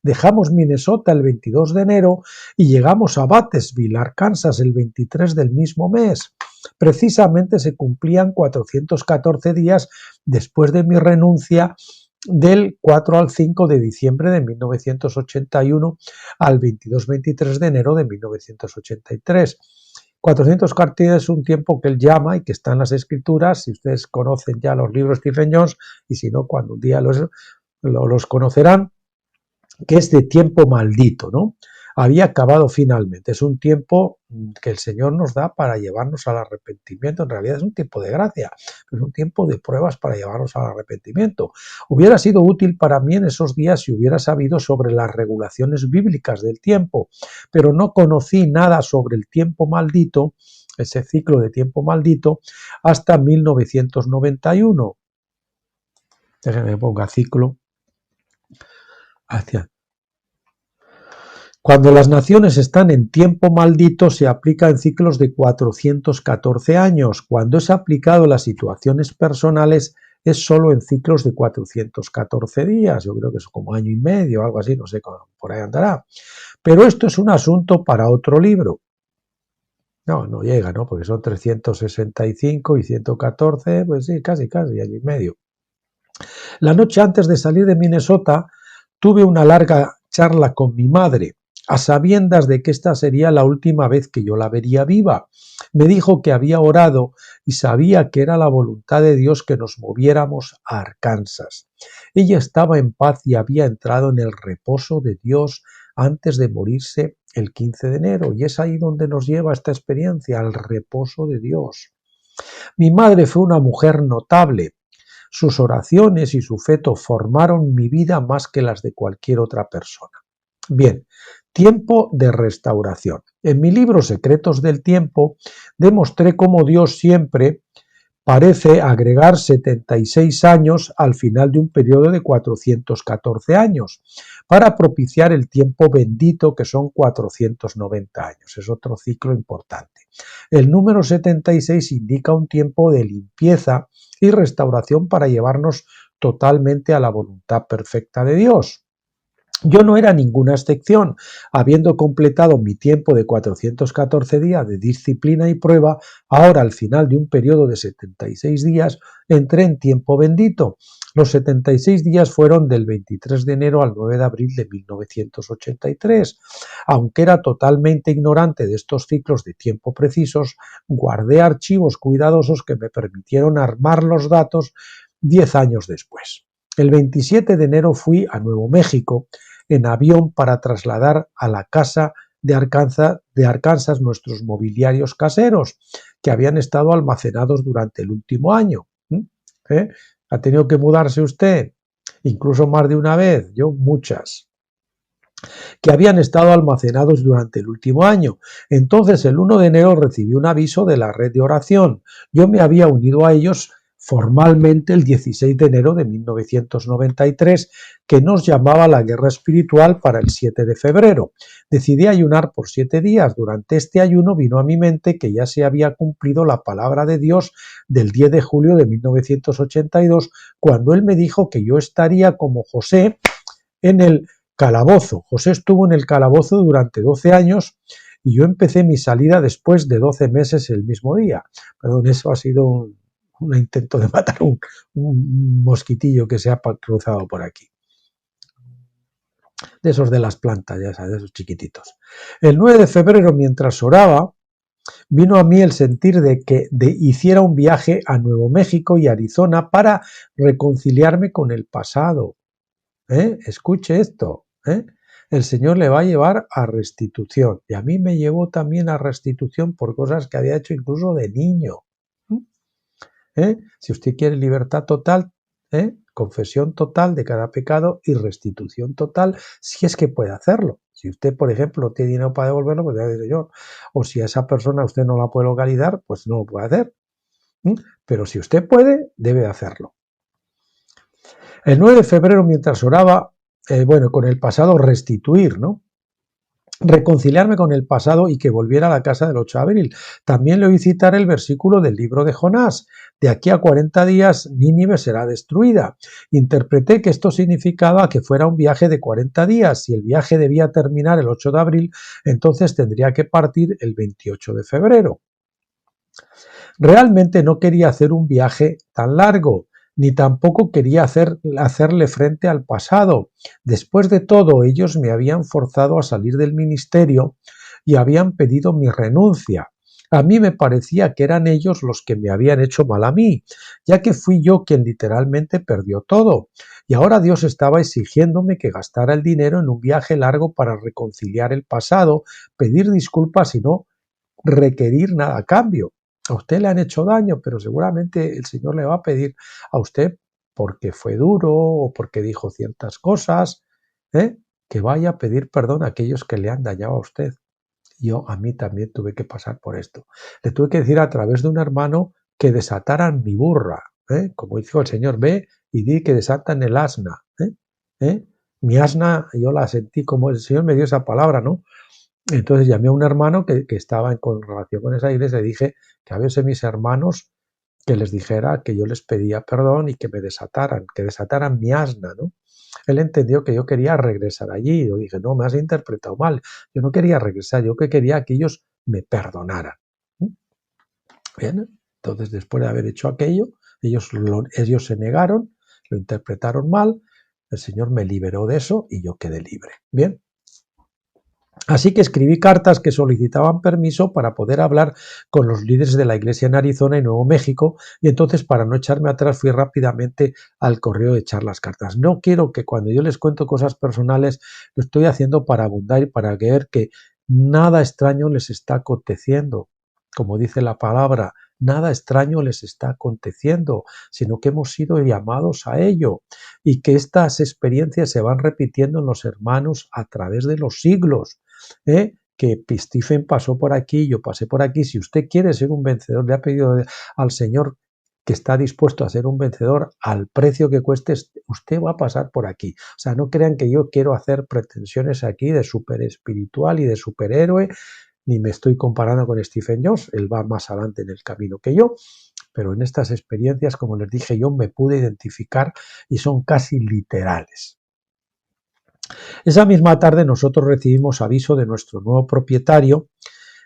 Dejamos Minnesota el 22 de enero y llegamos a Batesville, Arkansas, el 23 del mismo mes. Precisamente se cumplían 414 días después de mi renuncia del 4 al 5 de diciembre de 1981 al 22-23 de enero de 1983. 414 días es un tiempo que él llama y que está en las escrituras. Si ustedes conocen ya los libros de Stephen Jones, y si no, cuando un día los conocerán, que es de tiempo maldito, ¿no? Había acabado finalmente. Es un tiempo que el Señor nos da para llevarnos al arrepentimiento. En realidad es un tiempo de gracia, es un tiempo de pruebas para llevarnos al arrepentimiento. Hubiera sido útil para mí en esos días si hubiera sabido sobre las regulaciones bíblicas del tiempo, pero no conocí nada sobre el tiempo maldito, ese ciclo de tiempo maldito, hasta 1991. Déjenme ponga ciclo hacia... Cuando las naciones están en tiempo maldito se aplica en ciclos de 414 años. Cuando es aplicado a las situaciones personales es solo en ciclos de 414 días. Yo creo que es como año y medio o algo así, no sé, por ahí andará. Pero esto es un asunto para otro libro. No llega, ¿no? Porque son 365 y 114, pues sí, casi, año y medio. La noche antes de salir de Minnesota tuve una larga charla con mi madre, a sabiendas de que esta sería la última vez que yo la vería viva. Me dijo que había orado y sabía que era la voluntad de Dios que nos moviéramos a Arkansas. Ella estaba en paz y había entrado en el reposo de Dios antes de morirse el 15 de enero. Y es ahí donde nos lleva esta experiencia, al reposo de Dios. Mi madre fue una mujer notable. Sus oraciones y su feto formaron mi vida más que las de cualquier otra persona. Bien, tiempo de restauración. En mi libro Secretos del Tiempo demostré cómo Dios siempre parece agregar 76 años al final de un periodo de 414 años para propiciar el tiempo bendito que son 490 años. Es otro ciclo importante. El número 76 indica un tiempo de limpieza y restauración para llevarnos totalmente a la voluntad perfecta de Dios. Yo no era ninguna excepción. Habiendo completado mi tiempo de 414 días de disciplina y prueba, ahora al final de un periodo de 76 días, entré en tiempo bendito. Los 76 días fueron del 23 de enero al 9 de abril de 1983. Aunque era totalmente ignorante de estos ciclos de tiempo precisos, guardé archivos cuidadosos que me permitieron armar los datos 10 años después. El 27 de enero fui a Nuevo México en avión para trasladar a la casa de Arkansas nuestros mobiliarios caseros que habían estado almacenados durante el último año. ¿Ha tenido que mudarse usted? Incluso más de una vez, yo muchas. Que habían estado almacenados durante el último año. Entonces, el 1 de enero recibí un aviso de la red de oración. Yo me había unido a ellos formalmente el 16 de enero de 1993, que nos llamaba la guerra espiritual para el 7 de febrero. Decidí ayunar por 7 días. Durante este ayuno vino a mi mente que ya se había cumplido la palabra de Dios del 10 de julio de 1982, cuando él me dijo que yo estaría como José en el calabozo. José estuvo en el calabozo durante 12 años y yo empecé mi salida después de 12 meses el mismo día. Perdón, eso ha sido un intento de matar un mosquitillo que se ha cruzado por aquí. de esos de las plantas, ya sabes, de esos chiquititos. El 9 de febrero, mientras oraba, vino a mí el sentir de que hiciera un viaje a Nuevo México y Arizona para reconciliarme con el pasado. Escuche esto. El Señor le va a llevar a restitución. Y a mí me llevó también a restitución por cosas que había hecho incluso de niño. Si usted quiere libertad total, confesión total de cada pecado y restitución total, si es que puede hacerlo. Si usted, por ejemplo, tiene dinero para devolverlo, pues ya dice yo. O si a esa persona usted no la puede localizar, pues no lo puede hacer. Pero si usted puede, debe hacerlo. El 9 de febrero, mientras oraba, con el pasado restituir, ¿no? Reconciliarme con el pasado y que volviera a la casa del 8 de abril. También le oí citar el versículo del libro de Jonás. De aquí a 40 días Nínive será destruida. Interpreté que esto significaba que fuera un viaje de 40 días. Si el viaje debía terminar el 8 de abril, entonces tendría que partir el 28 de febrero. Realmente no quería hacer un viaje tan largo, ni tampoco quería hacerle frente al pasado. Después de todo, ellos me habían forzado a salir del ministerio y habían pedido mi renuncia. A mí me parecía que eran ellos los que me habían hecho mal a mí, ya que fui yo quien literalmente perdió todo. Y ahora Dios estaba exigiéndome que gastara el dinero en un viaje largo para reconciliar el pasado, pedir disculpas y no requerir nada a cambio. A usted le han hecho daño, pero seguramente el Señor le va a pedir a usted, porque fue duro o porque dijo ciertas cosas, que vaya a pedir perdón a aquellos que le han dañado a usted. A mí también tuve que pasar por esto. Le tuve que decir a través de un hermano que desataran mi burra. Como dijo el Señor, ve y di que desatan el asna. Mi asna, yo la sentí como el Señor me dio esa palabra, ¿no? Entonces llamé a un hermano que estaba con relación con esa iglesia y dije que a veces mis hermanos que les dijera que yo les pedía perdón y que me desataran, que desataran mi asna, ¿no? Él entendió que yo quería regresar allí. Yo dije, no, me has interpretado mal. Yo no quería regresar, yo que quería que ellos me perdonaran. Bien, entonces después de haber hecho aquello, ellos se negaron, lo interpretaron mal, el Señor me liberó de eso y yo quedé libre. Bien. Así que escribí cartas que solicitaban permiso para poder hablar con los líderes de la iglesia en Arizona y Nuevo México, y entonces, para no echarme atrás, fui rápidamente al correo de echar las cartas. No quiero que cuando yo les cuento cosas personales lo estoy haciendo para abundar y para ver que nada extraño les está aconteciendo. Como dice la palabra, nada extraño les está aconteciendo, sino que hemos sido llamados a ello y que estas experiencias se van repitiendo en los hermanos a través de los siglos. Que Stephen pasó por aquí, yo pasé por aquí. Si usted quiere ser un vencedor, le ha pedido al Señor que está dispuesto a ser un vencedor al precio que cueste, usted va a pasar por aquí. O sea, no crean que yo quiero hacer pretensiones aquí de súper espiritual y de superhéroe, ni me estoy comparando con Stephen Jones, él va más adelante en el camino que yo, pero en estas experiencias, como les dije, yo me pude identificar y son casi literales. Esa misma tarde nosotros recibimos aviso de nuestro nuevo propietario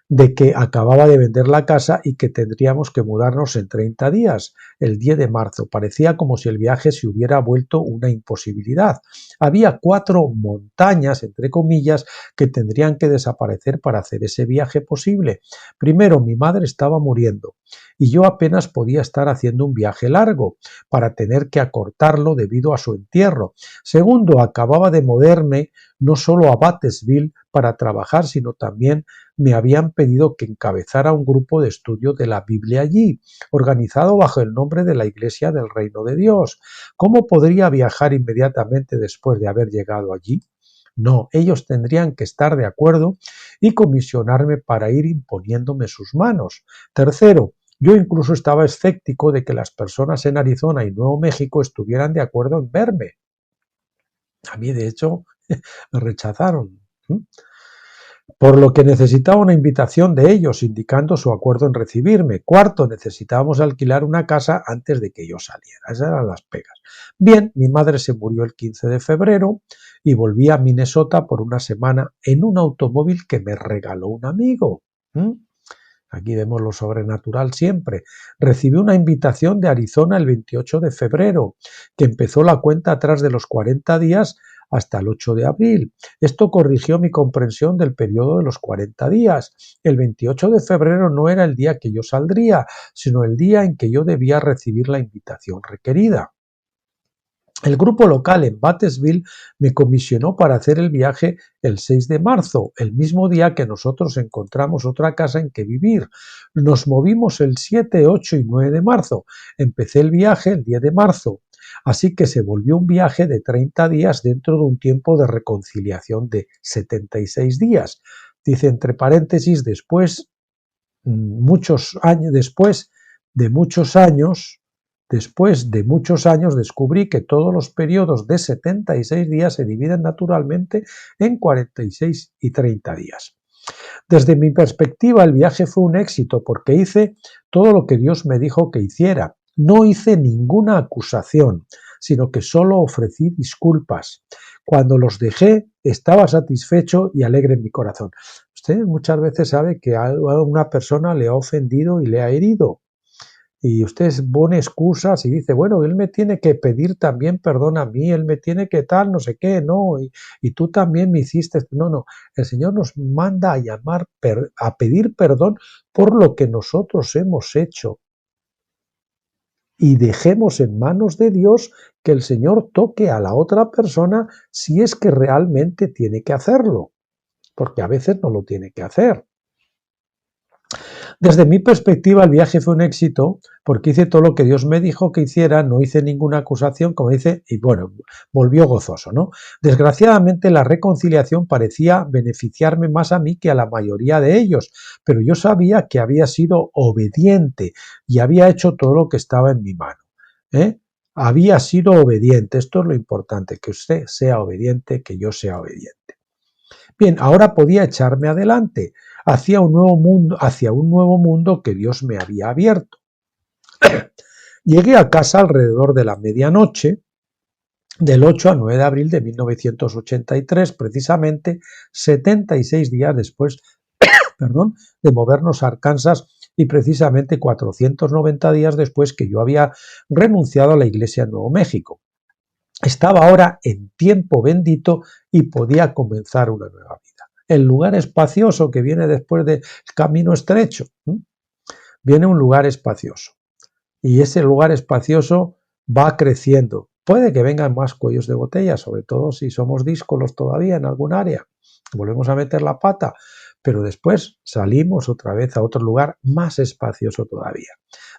de que acababa de vender la casa y que tendríamos que mudarnos en 30 días, el 10 de marzo. Parecía como si el viaje se hubiera vuelto una imposibilidad. Había 4 montañas, entre comillas, que tendrían que desaparecer para hacer ese viaje posible. Primero, mi madre estaba muriendo y yo apenas podía estar haciendo un viaje largo para tener que acortarlo debido a su entierro. Segundo, acababa de moverme no solo a Batesville para trabajar, sino también me habían pedido que encabezara un grupo de estudio de la Biblia allí, organizado bajo el nombre de la Iglesia del Reino de Dios. ¿Cómo podría viajar inmediatamente después de haber llegado allí? No, ellos tendrían que estar de acuerdo y comisionarme para ir imponiéndome sus manos. Tercero, yo incluso estaba escéptico de que las personas en Arizona y Nuevo México estuvieran de acuerdo en verme. A mí, de hecho, me rechazaron. Por lo que necesitaba una invitación de ellos, indicando su acuerdo en recibirme. Cuarto, necesitábamos alquilar una casa antes de que yo saliera. Esas eran las pegas. Bien, mi madre se murió el 15 de febrero y volví a Minnesota por una semana en un automóvil que me regaló un amigo. Aquí vemos lo sobrenatural siempre. Recibí una invitación de Arizona el 28 de febrero, que empezó la cuenta atrás de los 40 días hasta el 8 de abril. Esto corrigió mi comprensión del periodo de los 40 días. El 28 de febrero no era el día que yo saldría, sino el día en que yo debía recibir la invitación requerida. El grupo local en Batesville me comisionó para hacer el viaje el 6 de marzo, el mismo día que nosotros encontramos otra casa en que vivir. Nos movimos el 7, 8 y 9 de marzo. Empecé el viaje el 10 de marzo. Así que se volvió un viaje de 30 días dentro de un tiempo de reconciliación de 76 días. Dice entre paréntesis, después, muchos años después de muchos años, descubrí que todos los periodos de 76 días se dividen naturalmente en 46 y 30 días. Desde mi perspectiva, el viaje fue un éxito porque hice todo lo que Dios me dijo que hiciera. No hice ninguna acusación, sino que solo ofrecí disculpas. Cuando los dejé, estaba satisfecho y alegre en mi corazón. Usted muchas veces sabe que a una persona le ha ofendido y le ha herido. Y usted pone excusas y dice, bueno, él me tiene que pedir también perdón a mí, él me tiene que tal, no sé qué, no, y tú también me hiciste, no, el Señor nos manda a pedir perdón por lo que nosotros hemos hecho. Y dejemos en manos de Dios que el Señor toque a la otra persona si es que realmente tiene que hacerlo, porque a veces no lo tiene que hacer. Desde mi perspectiva, el viaje fue un éxito porque hice todo lo que Dios me dijo que hiciera, no hice ninguna acusación, como dice, y bueno, volvió gozoso, ¿no? Desgraciadamente, la reconciliación parecía beneficiarme más a mí que a la mayoría de ellos, pero yo sabía que había sido obediente y había hecho todo lo que estaba en mi mano, ¿eh? Había sido obediente, esto es lo importante, que usted sea obediente, que yo sea obediente. Bien, ahora podía echarme adelante hacia un nuevo mundo que Dios me había abierto. Llegué a casa alrededor de la medianoche del 8 al 9 de abril de 1983, precisamente 76 días después de movernos a Arkansas y precisamente 490 días después que yo había renunciado a la iglesia en Nuevo México. Estaba ahora en tiempo bendito y podía comenzar una nueva vida. El lugar espacioso que viene después del camino estrecho, viene un lugar espacioso. Y ese lugar espacioso va creciendo. Puede que vengan más cuellos de botella, sobre todo si somos díscolos todavía en algún área. Volvemos a meter la pata, pero después salimos otra vez a otro lugar más espacioso todavía.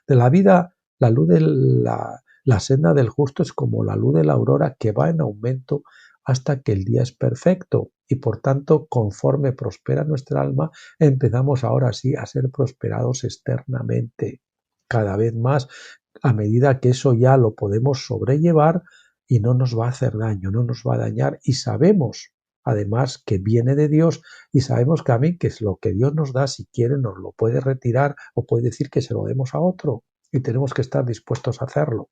De la vida, la luz de la senda del justo es como la luz de la aurora que va en aumento hasta que el día es perfecto y por tanto conforme prospera nuestra alma empezamos ahora sí a ser prosperados externamente cada vez más a medida que eso ya lo podemos sobrellevar y no nos va a hacer daño, no nos va a dañar y sabemos además que viene de Dios y sabemos que a mí que es lo que Dios nos da, si quiere nos lo puede retirar o puede decir que se lo demos a otro y tenemos que estar dispuestos a hacerlo.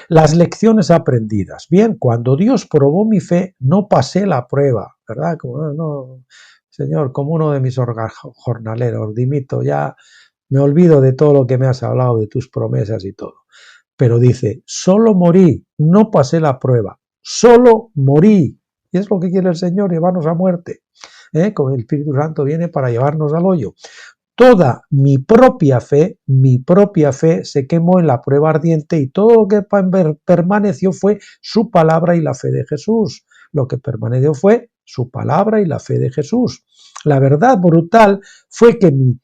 Las lecciones aprendidas. Bien, cuando Dios probó mi fe, no pasé la prueba, ¿verdad? Como, no, Señor, como uno de mis jornaleros, dimito, ya me olvido de todo lo que me has hablado, de tus promesas y todo. Pero dice, solo morí, no pasé la prueba, solo morí. Y es lo que quiere el Señor, llevarnos a muerte. Como el Espíritu Santo viene para llevarnos al hoyo. Toda mi propia fe se quemó en la prueba ardiente y todo lo que permaneció fue su palabra y la fe de Jesús. Lo que permaneció fue su palabra y la fe de Jesús. La verdad brutal fue que mi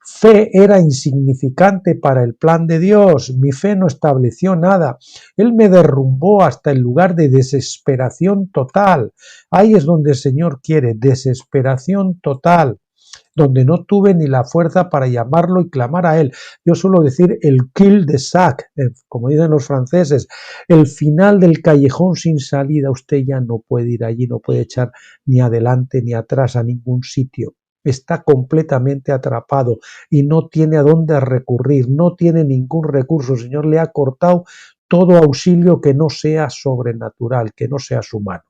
fe era insignificante para el plan de Dios. Mi fe no estableció nada. Él me derrumbó hasta el lugar de desesperación total. Ahí es donde el Señor quiere, desesperación total, donde no tuve ni la fuerza para llamarlo y clamar a él. Yo suelo decir el cul de sac, como dicen los franceses, el final del callejón sin salida. Usted ya no puede ir allí, no puede echar ni adelante ni atrás a ningún sitio. Está completamente atrapado y no tiene a dónde recurrir, no tiene ningún recurso. El Señor le ha cortado todo auxilio que no sea sobrenatural, que no sea humano.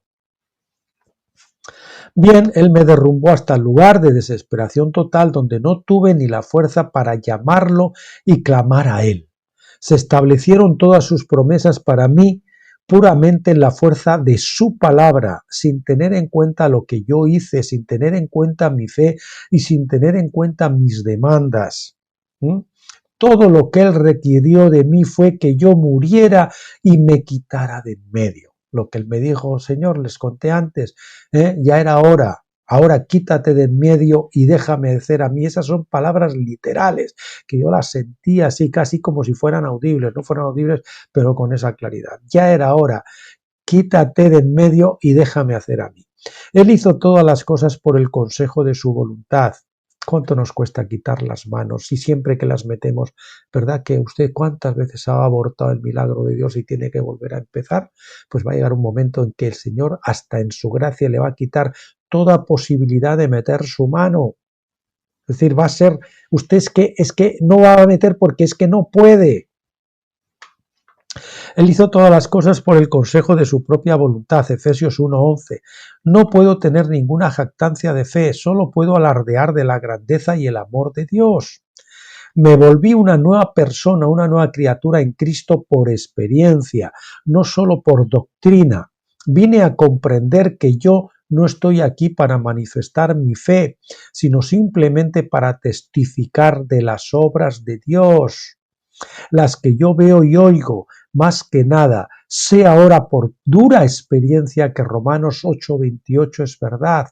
Bien, Él me derrumbó hasta el lugar de desesperación total donde no tuve ni la fuerza para llamarlo y clamar a Él. Se establecieron todas sus promesas para mí puramente en la fuerza de su palabra, sin tener en cuenta lo que yo hice, sin tener en cuenta mi fe y sin tener en cuenta mis demandas. Todo lo que Él requirió de mí fue que yo muriera y me quitara de en medio. Lo que Él me dijo, Señor, les conté antes, ya era hora. Ahora quítate de en medio y déjame hacer a mí. Esas son palabras literales, que yo las sentía así, casi como si fueran audibles. No fueran audibles, pero con esa claridad. Ya era hora. Quítate de en medio y déjame hacer a mí. Él hizo todas las cosas por el consejo de su voluntad. ¿Cuánto nos cuesta quitar las manos? Y siempre que las metemos, ¿verdad que usted cuántas veces ha abortado el milagro de Dios y tiene que volver a empezar? Pues va a llegar un momento en que el Señor, hasta en su gracia, le va a quitar toda posibilidad de meter su mano. Es decir, va a ser, usted es que no va a meter porque es que no puede. Él hizo todas las cosas por el consejo de su propia voluntad, Efesios 1:11. No puedo tener ninguna jactancia de fe, solo puedo alardear de la grandeza y el amor de Dios. Me volví una nueva persona, una nueva criatura en Cristo por experiencia, no solo por doctrina. Vine a comprender que yo no estoy aquí para manifestar mi fe, sino simplemente para testificar de las obras de Dios, las que yo veo y oigo. Más que nada, sé ahora por dura experiencia que Romanos 8:28 es verdad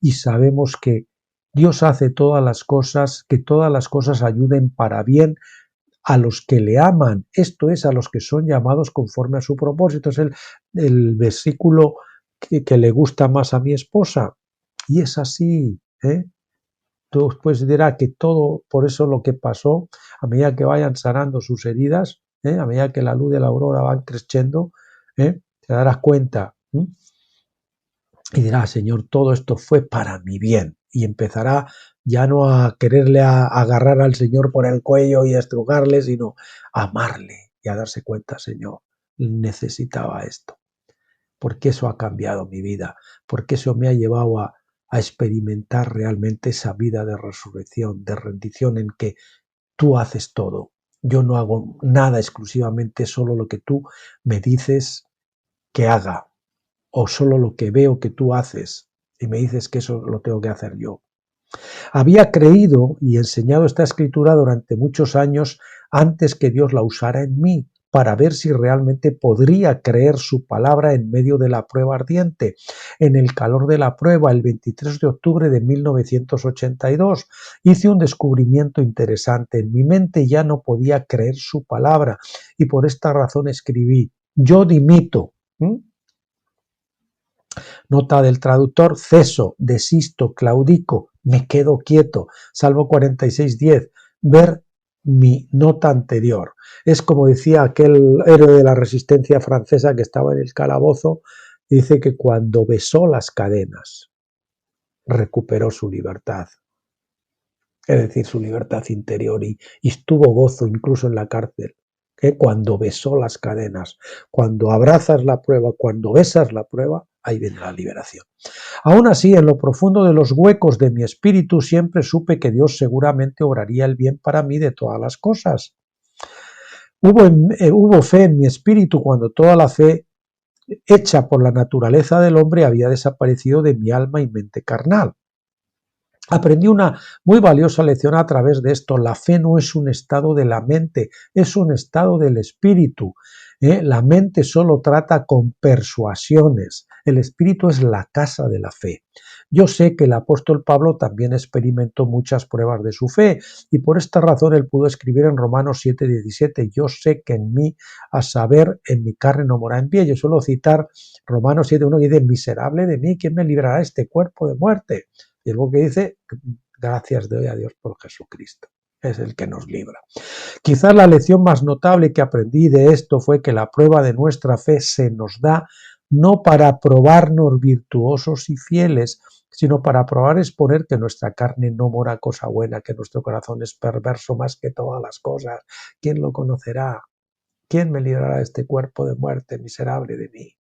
y sabemos que Dios hace todas las cosas, que todas las cosas ayuden para bien a los que le aman, esto es, a los que son llamados conforme a su propósito. Es el versículo que le gusta más a mi esposa. Y es así, ¿eh? Tú después dirás que todo, por eso lo que pasó, a medida que vayan sanando sus heridas, a medida que la luz de la aurora va creciendo, te darás cuenta. Y dirá, Señor, todo esto fue para mi bien. Y empezará ya no a quererle agarrar al Señor por el cuello y a estrujarle, sino a amarle y a darse cuenta, Señor, necesitaba esto. Porque eso ha cambiado mi vida. Porque eso me ha llevado a experimentar realmente esa vida de resurrección, de rendición en que tú haces todo. Yo no hago nada exclusivamente, solo lo que tú me dices que haga. O solo lo que veo que tú haces y me dices que eso lo tengo que hacer yo. Había creído y enseñado esta escritura durante muchos años antes que Dios la usara en mí, para ver si realmente podría creer su palabra en medio de la prueba ardiente. En el calor de la prueba, el 23 de octubre de 1982, hice un descubrimiento interesante. En mi mente ya no podía creer su palabra y por esta razón escribí, yo dimito. Nota del traductor, ceso, desisto, claudico, me quedo quieto. Salmo 46:10, ver mi nota anterior. Es como decía aquel héroe de la resistencia francesa que estaba en el calabozo, dice que cuando besó las cadenas, recuperó su libertad. Es decir, su libertad interior y estuvo gozo incluso en la cárcel. Cuando besó las cadenas, cuando abrazas la prueba, cuando besas la prueba, ahí viene la liberación. Aún así, en lo profundo de los huecos de mi espíritu siempre supe que Dios seguramente obraría el bien para mí de todas las cosas. Hubo fe en mi espíritu cuando toda la fe hecha por la naturaleza del hombre había desaparecido de mi alma y mente carnal. Aprendí una muy valiosa lección a través de esto. La fe no es un estado de la mente, es un estado del espíritu. La mente solo trata con persuasiones. El espíritu es la casa de la fe. Yo sé que el apóstol Pablo también experimentó muchas pruebas de su fe y por esta razón él pudo escribir en Romanos 7:17, yo sé que en mí, a saber, en mi carne no mora en pie. Yo suelo citar Romanos 7:1 que dice, miserable de mí, ¿quién me librará de este cuerpo de muerte? Y luego que dice, gracias doy a Dios por Jesucristo. Es el que nos libra. Quizás la lección más notable que aprendí de esto fue que la prueba de nuestra fe se nos da no para probarnos virtuosos y fieles, sino para probar exponer que nuestra carne no mora cosa buena, que nuestro corazón es perverso más que todas las cosas. ¿Quién lo conocerá? ¿Quién me librará de este cuerpo de muerte miserable de mí?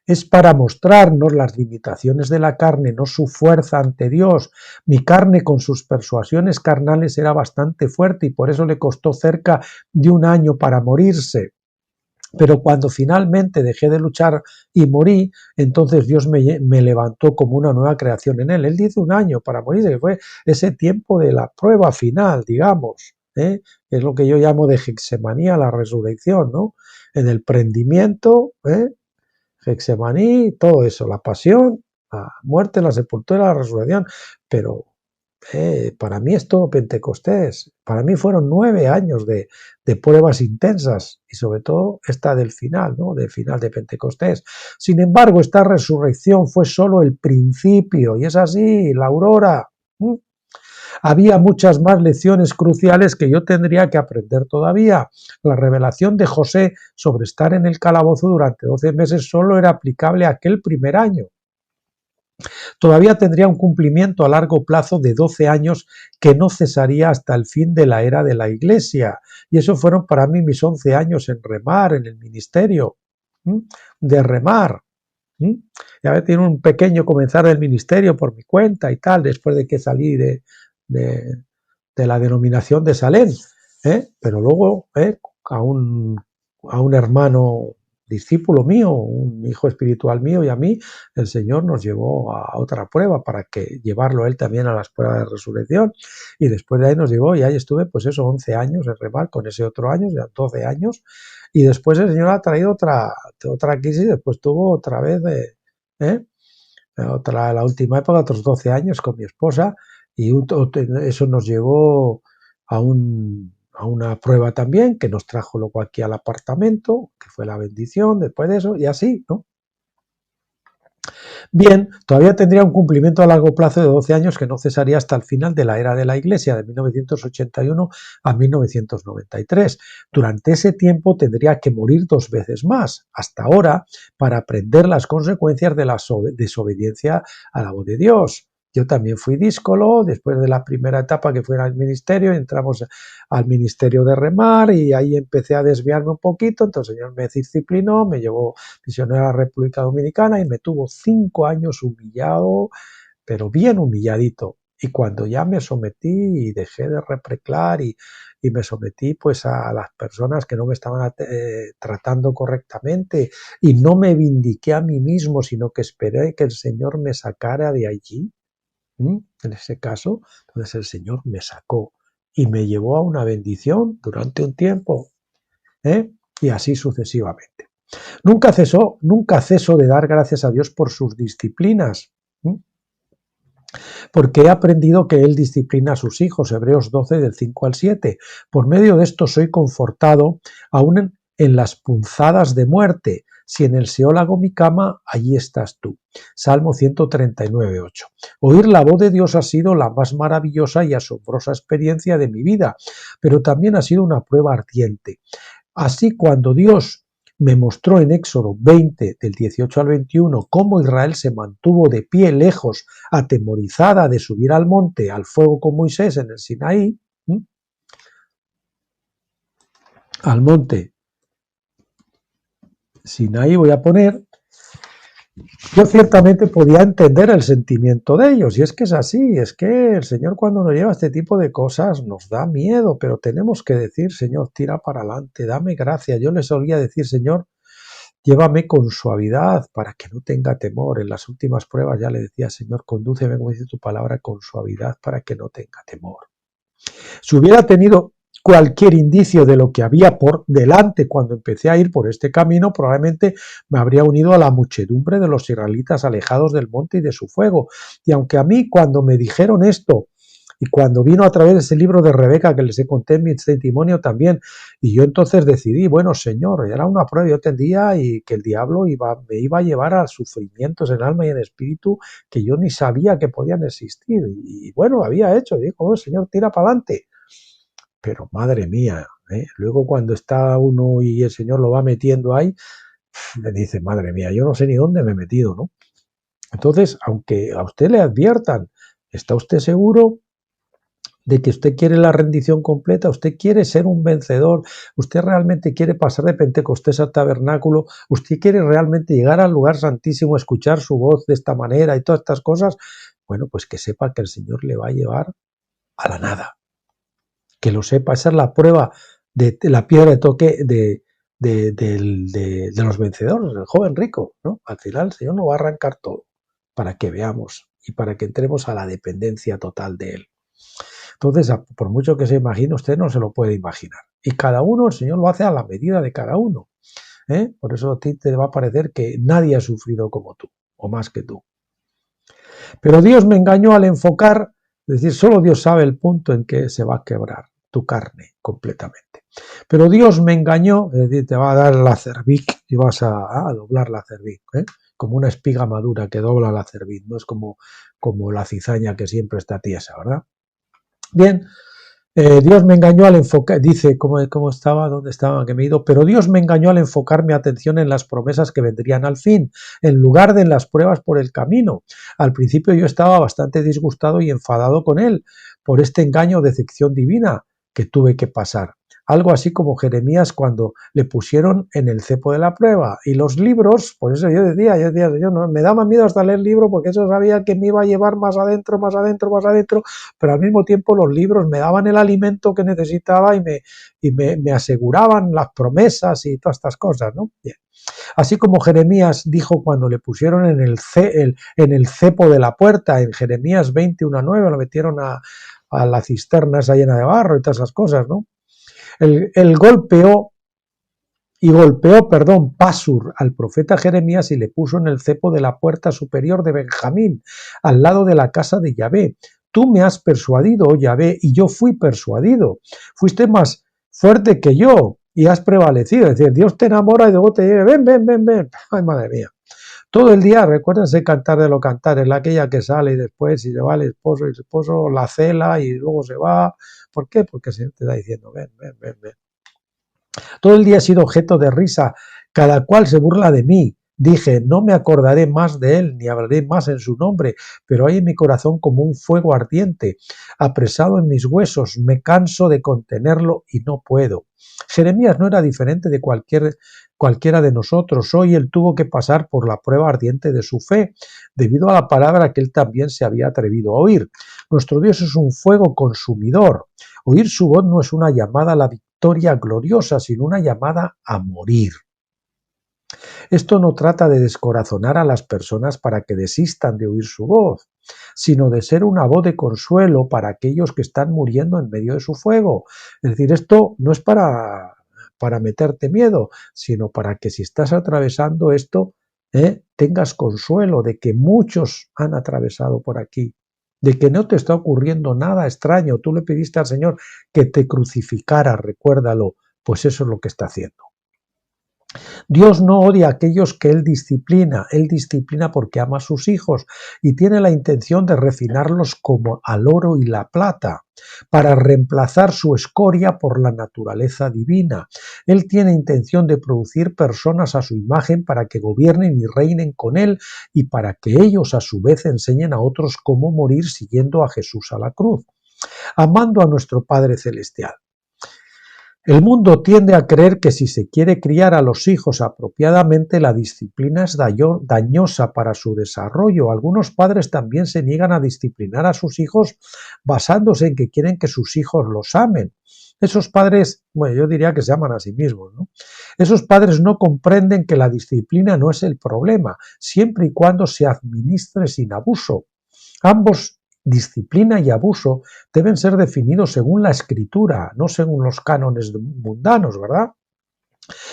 Es para mostrarnos las limitaciones de la carne, no su fuerza ante Dios. Mi carne con sus persuasiones carnales era bastante fuerte y por eso le costó cerca de 1 año para morirse. Pero cuando finalmente dejé de luchar y morí, entonces Dios me levantó como una nueva creación en Él. Él dice 1 año para morir, que fue ese tiempo de la prueba final, digamos, ¿eh? Es lo que yo llamo de Getsemaní a la resurrección, ¿no? En el prendimiento, Getsemaní, todo eso, la pasión, la muerte, la sepultura, la resurrección, pero para mí es todo Pentecostés. Para mí fueron 9 años de pruebas intensas y sobre todo esta del final, ¿no? Del final de Pentecostés. Sin embargo, esta resurrección fue solo el principio y es así, la aurora. Había muchas más lecciones cruciales que yo tendría que aprender todavía. La revelación de José sobre estar en el calabozo durante 12 meses solo era aplicable a aquel primer año. Todavía tendría un cumplimiento a largo plazo de 12 años que no cesaría hasta el fin de la era de la Iglesia. Y eso fueron para mí mis 11 años en remar, en el ministerio, de remar. Y a ver, tiene un pequeño comenzar del ministerio por mi cuenta y tal, después de que salí de la denominación de Salem. Pero luego a un hermano discípulo mío, un hijo espiritual mío y a mí, el Señor nos llevó a otra prueba para que llevarlo él también a las pruebas de resurrección y después de ahí nos llevó y ahí estuve pues eso 11 años en remar con ese otro año, ya 12 años y después el Señor ha traído otra crisis, después tuvo otra vez la última época, otros 12 años con mi esposa y eso nos llevó a una prueba también que nos trajo luego aquí al apartamento, que fue la bendición después de eso y así, ¿no? Bien, todavía tendría un cumplimiento a largo plazo de 12 años que no cesaría hasta el final de la era de la Iglesia, de 1981 a 1993. Durante ese tiempo tendría que morir 2 veces más, hasta ahora, para aprender las consecuencias de la desobediencia a la voz de Dios. Yo también fui díscolo, después de la primera etapa que fue al ministerio, entramos al ministerio de remar y ahí empecé a desviarme un poquito, entonces el Señor me disciplinó, me llevó misionero a la República Dominicana y me tuvo 5 años humillado, pero bien humilladito. Y cuando ya me sometí y dejé de repreclar y me sometí pues a las personas que no me estaban tratando correctamente y no me vindiqué a mí mismo, sino que esperé que el Señor me sacara de allí, en ese caso, entonces el Señor me sacó y me llevó a una bendición durante un tiempo, y así sucesivamente. Nunca ceso de dar gracias a Dios por sus disciplinas, porque he aprendido que Él disciplina a sus hijos, Hebreos 12 del 5 al 7. Por medio de esto soy confortado aún en las punzadas de muerte. Si en el Seol hago mi cama, allí estás tú. Salmo 139, 8. Oír la voz de Dios ha sido la más maravillosa y asombrosa experiencia de mi vida, pero también ha sido una prueba ardiente. Así, cuando Dios me mostró en Éxodo 20, del 18 al 21, cómo Israel se mantuvo de pie lejos, atemorizada de subir al monte, al fuego con Moisés en el Sinaí, al monte Sinaí voy a poner, yo ciertamente podía entender el sentimiento de ellos, y es que es así, es que el Señor cuando nos lleva este tipo de cosas nos da miedo, pero tenemos que decir, Señor, tira para adelante, dame gracia. Yo les solía decir, Señor, llévame con suavidad para que no tenga temor. En las últimas pruebas ya le decía, Señor, condúceme, como dice tu palabra, con suavidad para que no tenga temor. Si hubiera tenido cualquier indicio de lo que había por delante cuando empecé a ir por este camino, probablemente me habría unido a la muchedumbre de los israelitas alejados del monte y de su fuego. Y aunque a mí cuando me dijeron esto, y cuando vino a través de ese libro de Rebeca que les conté en mi testimonio también, y yo entonces decidí, bueno, Señor, era una prueba, yo entendía y que el diablo me iba a llevar a sufrimientos en alma y en espíritu que yo ni sabía que podían existir. Y bueno, había hecho, digo, oh, Señor, tira para adelante. Pero madre mía, luego cuando está uno y el Señor lo va metiendo ahí, le dice, madre mía, yo no sé ni dónde me he metido, ¿no? Entonces, aunque a usted le adviertan, ¿está usted seguro de que usted quiere la rendición completa? ¿Usted quiere ser un vencedor? ¿Usted realmente quiere pasar de Pentecostés al tabernáculo? ¿Usted quiere realmente llegar al lugar santísimo, escuchar su voz de esta manera y todas estas cosas? Bueno, pues que sepa que el Señor le va a llevar a la nada. Que lo sepa, esa es la prueba de la piedra de toque de los vencedores, el joven rico, ¿no? Al final el Señor nos va a arrancar todo para que veamos y para que entremos a la dependencia total de Él. Entonces, por mucho que se imagine, usted no se lo puede imaginar. Y cada uno, el Señor lo hace a la medida de cada uno. Por eso a ti te va a parecer que nadie ha sufrido como tú, o más que tú. Pero Dios me engañó al enfocar, es decir, solo Dios sabe el punto en que se va a quebrar tu carne completamente. Pero Dios me engañó, es decir, te va a dar la cerviz y vas a doblar la cerviz, como una espiga madura que dobla la cerviz, no es como la cizaña que siempre está tiesa, ¿verdad? Bien, Dios me engañó al enfocar, dice, ¿cómo estaba? ¿Dónde estaba? Que me he ido. Pero Dios me engañó al enfocar mi atención en las promesas que vendrían al fin, en lugar de en las pruebas por el camino. Al principio yo estaba bastante disgustado y enfadado con Él por este engaño o decepción divina que tuve que pasar. Algo así como Jeremías cuando le pusieron en el cepo de la prueba. Y los libros, por eso yo decía, no, me daba miedo hasta leer el libro porque eso sabía que me iba a llevar más adentro, pero al mismo tiempo los libros me daban el alimento que necesitaba y me aseguraban las promesas y todas estas cosas, ¿no? Bien. Así como Jeremías dijo cuando le pusieron en el cepo de la puerta, en Jeremías 21:9, lo metieron a la cisterna esa llena de barro y todas esas cosas, ¿no? Él golpeó, Pasur al profeta Jeremías y le puso en el cepo de la puerta superior de Benjamín, al lado de la casa de Yahvé. Tú me has persuadido, oh Yahvé, y yo fui persuadido. Fuiste más fuerte que yo y has prevalecido. Es decir, Dios te enamora y luego te dice, ven. Ay, madre mía. Todo el día, recuérdense cantar de lo cantar, es aquella que sale y después si se va el esposo la cela y luego se va. ¿Por qué? Porque se te está diciendo, ven. Todo el día he sido objeto de risa, cada cual se burla de mí. Dije, no me acordaré más de él, ni hablaré más en su nombre, pero hay en mi corazón como un fuego ardiente, apresado en mis huesos, me canso de contenerlo y no puedo. Jeremías no era diferente de cualquiera de nosotros. Hoy él tuvo que pasar por la prueba ardiente de su fe, debido a la palabra que él también se había atrevido a oír. Nuestro Dios es un fuego consumidor. Oír su voz no es una llamada a la victoria gloriosa, sino una llamada a morir. Esto no trata de descorazonar a las personas para que desistan de oír su voz, sino de ser una voz de consuelo para aquellos que están muriendo en medio de su fuego. Es decir, esto no es para meterte miedo, sino para que si estás atravesando esto, tengas consuelo de que muchos han atravesado por aquí, de que no te está ocurriendo nada extraño. Tú le pediste al Señor que te crucificara, recuérdalo, pues eso es lo que está haciendo. Dios no odia a aquellos que Él disciplina porque ama a sus hijos y tiene la intención de refinarlos como al oro y la plata, para reemplazar su escoria por la naturaleza divina. Él tiene intención de producir personas a su imagen para que gobiernen y reinen con Él y para que ellos a su vez enseñen a otros cómo morir siguiendo a Jesús a la cruz, amando a nuestro Padre Celestial. El mundo tiende a creer que si se quiere criar a los hijos apropiadamente, la disciplina es dañosa para su desarrollo. Algunos padres también se niegan a disciplinar a sus hijos basándose en que quieren que sus hijos los amen. Esos padres, bueno, yo diría que se aman a sí mismos, ¿no? Esos padres no comprenden que la disciplina no es el problema, siempre y cuando se administre sin abuso. Ambos, disciplina y abuso, deben ser definidos según la escritura, no según los cánones mundanos, ¿verdad?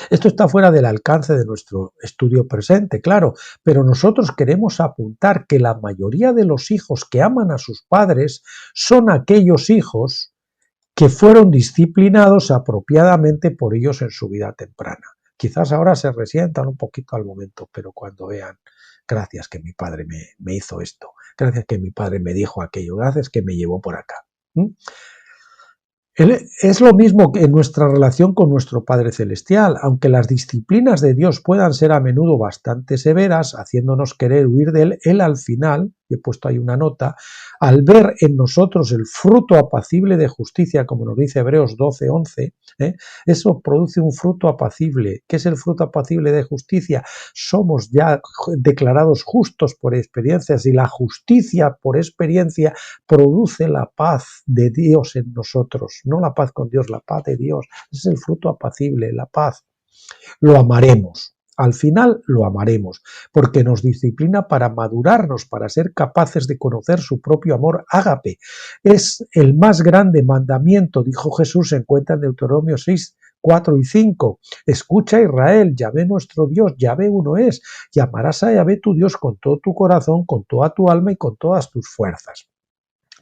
Esto está fuera del alcance de nuestro estudio presente, claro, pero nosotros queremos apuntar que la mayoría de los hijos que aman a sus padres son aquellos hijos que fueron disciplinados apropiadamente por ellos en su vida temprana. Quizás ahora se resientan un poquito al momento, pero cuando vean, gracias que mi padre me hizo esto, gracias que mi padre me dijo aquello, gracias que me llevó por acá. Es lo mismo que en nuestra relación con nuestro Padre Celestial, aunque las disciplinas de Dios puedan ser a menudo bastante severas, haciéndonos querer huir de Él al final, y he puesto ahí una nota, al ver en nosotros el fruto apacible de justicia, como nos dice Hebreos 12:11, eso produce un fruto apacible. ¿Qué es el fruto apacible de justicia? Somos ya declarados justos por experiencias y la justicia por experiencia produce la paz de Dios en nosotros. No la paz con Dios, la paz de Dios. Ese es el fruto apacible, la paz. lo amaremos. Al final lo amaremos, porque nos disciplina para madurarnos, para ser capaces de conocer su propio amor ágape. Es el más grande mandamiento, dijo Jesús, se encuentra en Deuteronomio 6, 4 y 5. Escucha, Israel, Yahvé nuestro Dios, Yahvé uno es, y amarás a Yahvé tu Dios con todo tu corazón, con toda tu alma y con todas tus fuerzas.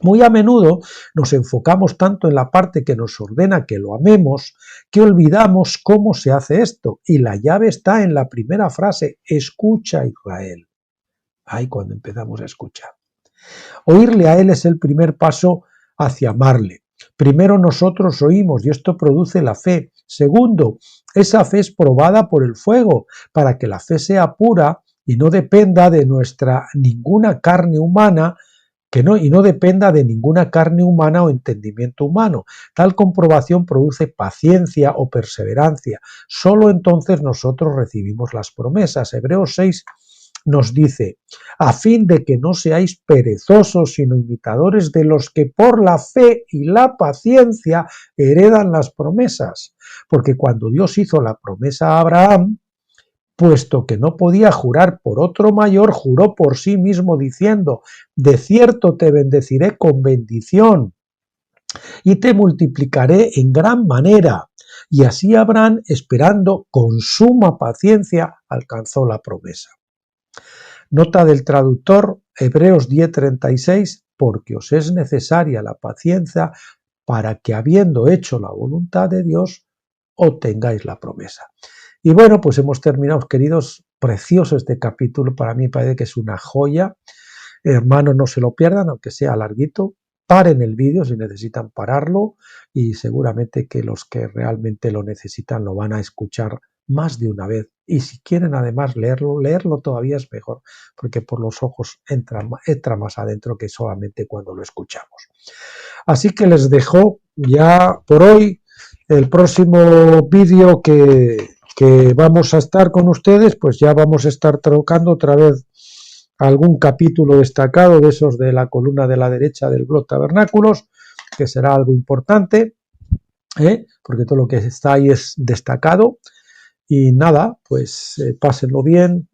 Muy a menudo nos enfocamos tanto en la parte que nos ordena que lo amemos, que olvidamos cómo se hace esto. Y la llave está en la primera frase, escucha, Israel. Ahí cuando empezamos a escuchar. Oírle a Él es el primer paso hacia amarle. Primero nosotros oímos y esto produce la fe. Segundo, esa fe es probada por el fuego, para que la fe sea pura y no dependa de nuestra ninguna carne humana, y no dependa de ninguna carne humana o entendimiento humano. Tal comprobación produce paciencia o perseverancia. Solo entonces nosotros recibimos las promesas. Hebreos 6 nos dice, a fin de que no seáis perezosos, sino imitadores de los que por la fe y la paciencia heredan las promesas. Porque cuando Dios hizo la promesa a Abraham, puesto que no podía jurar por otro mayor, juró por sí mismo diciendo, de cierto te bendeciré con bendición y te multiplicaré en gran manera. Y así Abraham, esperando con suma paciencia, alcanzó la promesa. Nota del traductor, Hebreos 10:36, porque os es necesaria la paciencia para que habiendo hecho la voluntad de Dios, obtengáis la promesa. Y bueno, pues hemos terminado, queridos, precioso este capítulo, para mí parece que es una joya. Hermanos, no se lo pierdan, aunque sea larguito, paren el vídeo si necesitan pararlo y seguramente que los que realmente lo necesitan lo van a escuchar más de una vez. Y si quieren además leerlo todavía es mejor, porque por los ojos entra más adentro que solamente cuando lo escuchamos. Así que les dejo ya por hoy. El próximo vídeo que vamos a estar con ustedes, pues ya vamos a estar tocando otra vez algún capítulo destacado de esos de la columna de la derecha del blog Tabernáculos, que será algo importante, porque todo lo que está ahí es destacado. Y nada, pues pásenlo bien,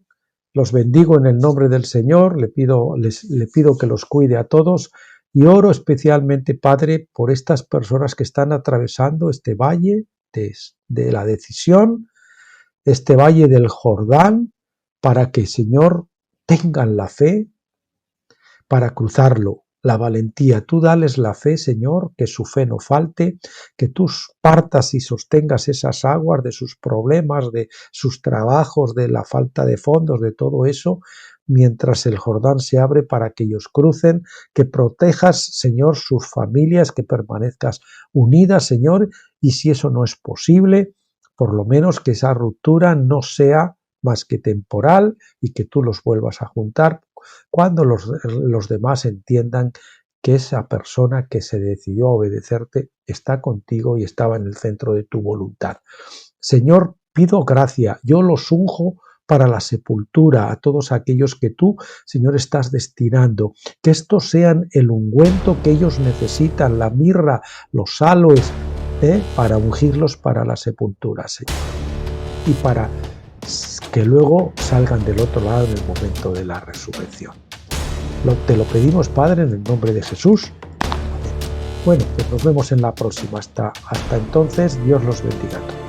los bendigo en el nombre del Señor, le pido que los cuide a todos y oro especialmente, Padre, por estas personas que están atravesando este valle de la decisión, este valle del Jordán, para que, Señor, tengan la fe para cruzarlo, la valentía. Tú dales la fe, Señor, que su fe no falte, que tú partas y sostengas esas aguas de sus problemas, de sus trabajos, de la falta de fondos, de todo eso, mientras el Jordán se abre para que ellos crucen, que protejas, Señor, sus familias, que permanezcas unidas, Señor, y si eso no es posible, por lo menos que esa ruptura no sea más que temporal y que tú los vuelvas a juntar cuando los demás entiendan que esa persona que se decidió a obedecerte está contigo y estaba en el centro de tu voluntad. Señor, pido gracia, yo los unjo para la sepultura a todos aquellos que tú, Señor, estás destinando, que estos sean el ungüento que ellos necesitan, la mirra, los aloes, para ungirlos para la sepultura, Señor, y para que luego salgan del otro lado en el momento de la resurrección. Te lo pedimos, Padre, en el nombre de Jesús. Amén. Bueno, pues nos vemos en la próxima. Hasta entonces, Dios los bendiga a todos.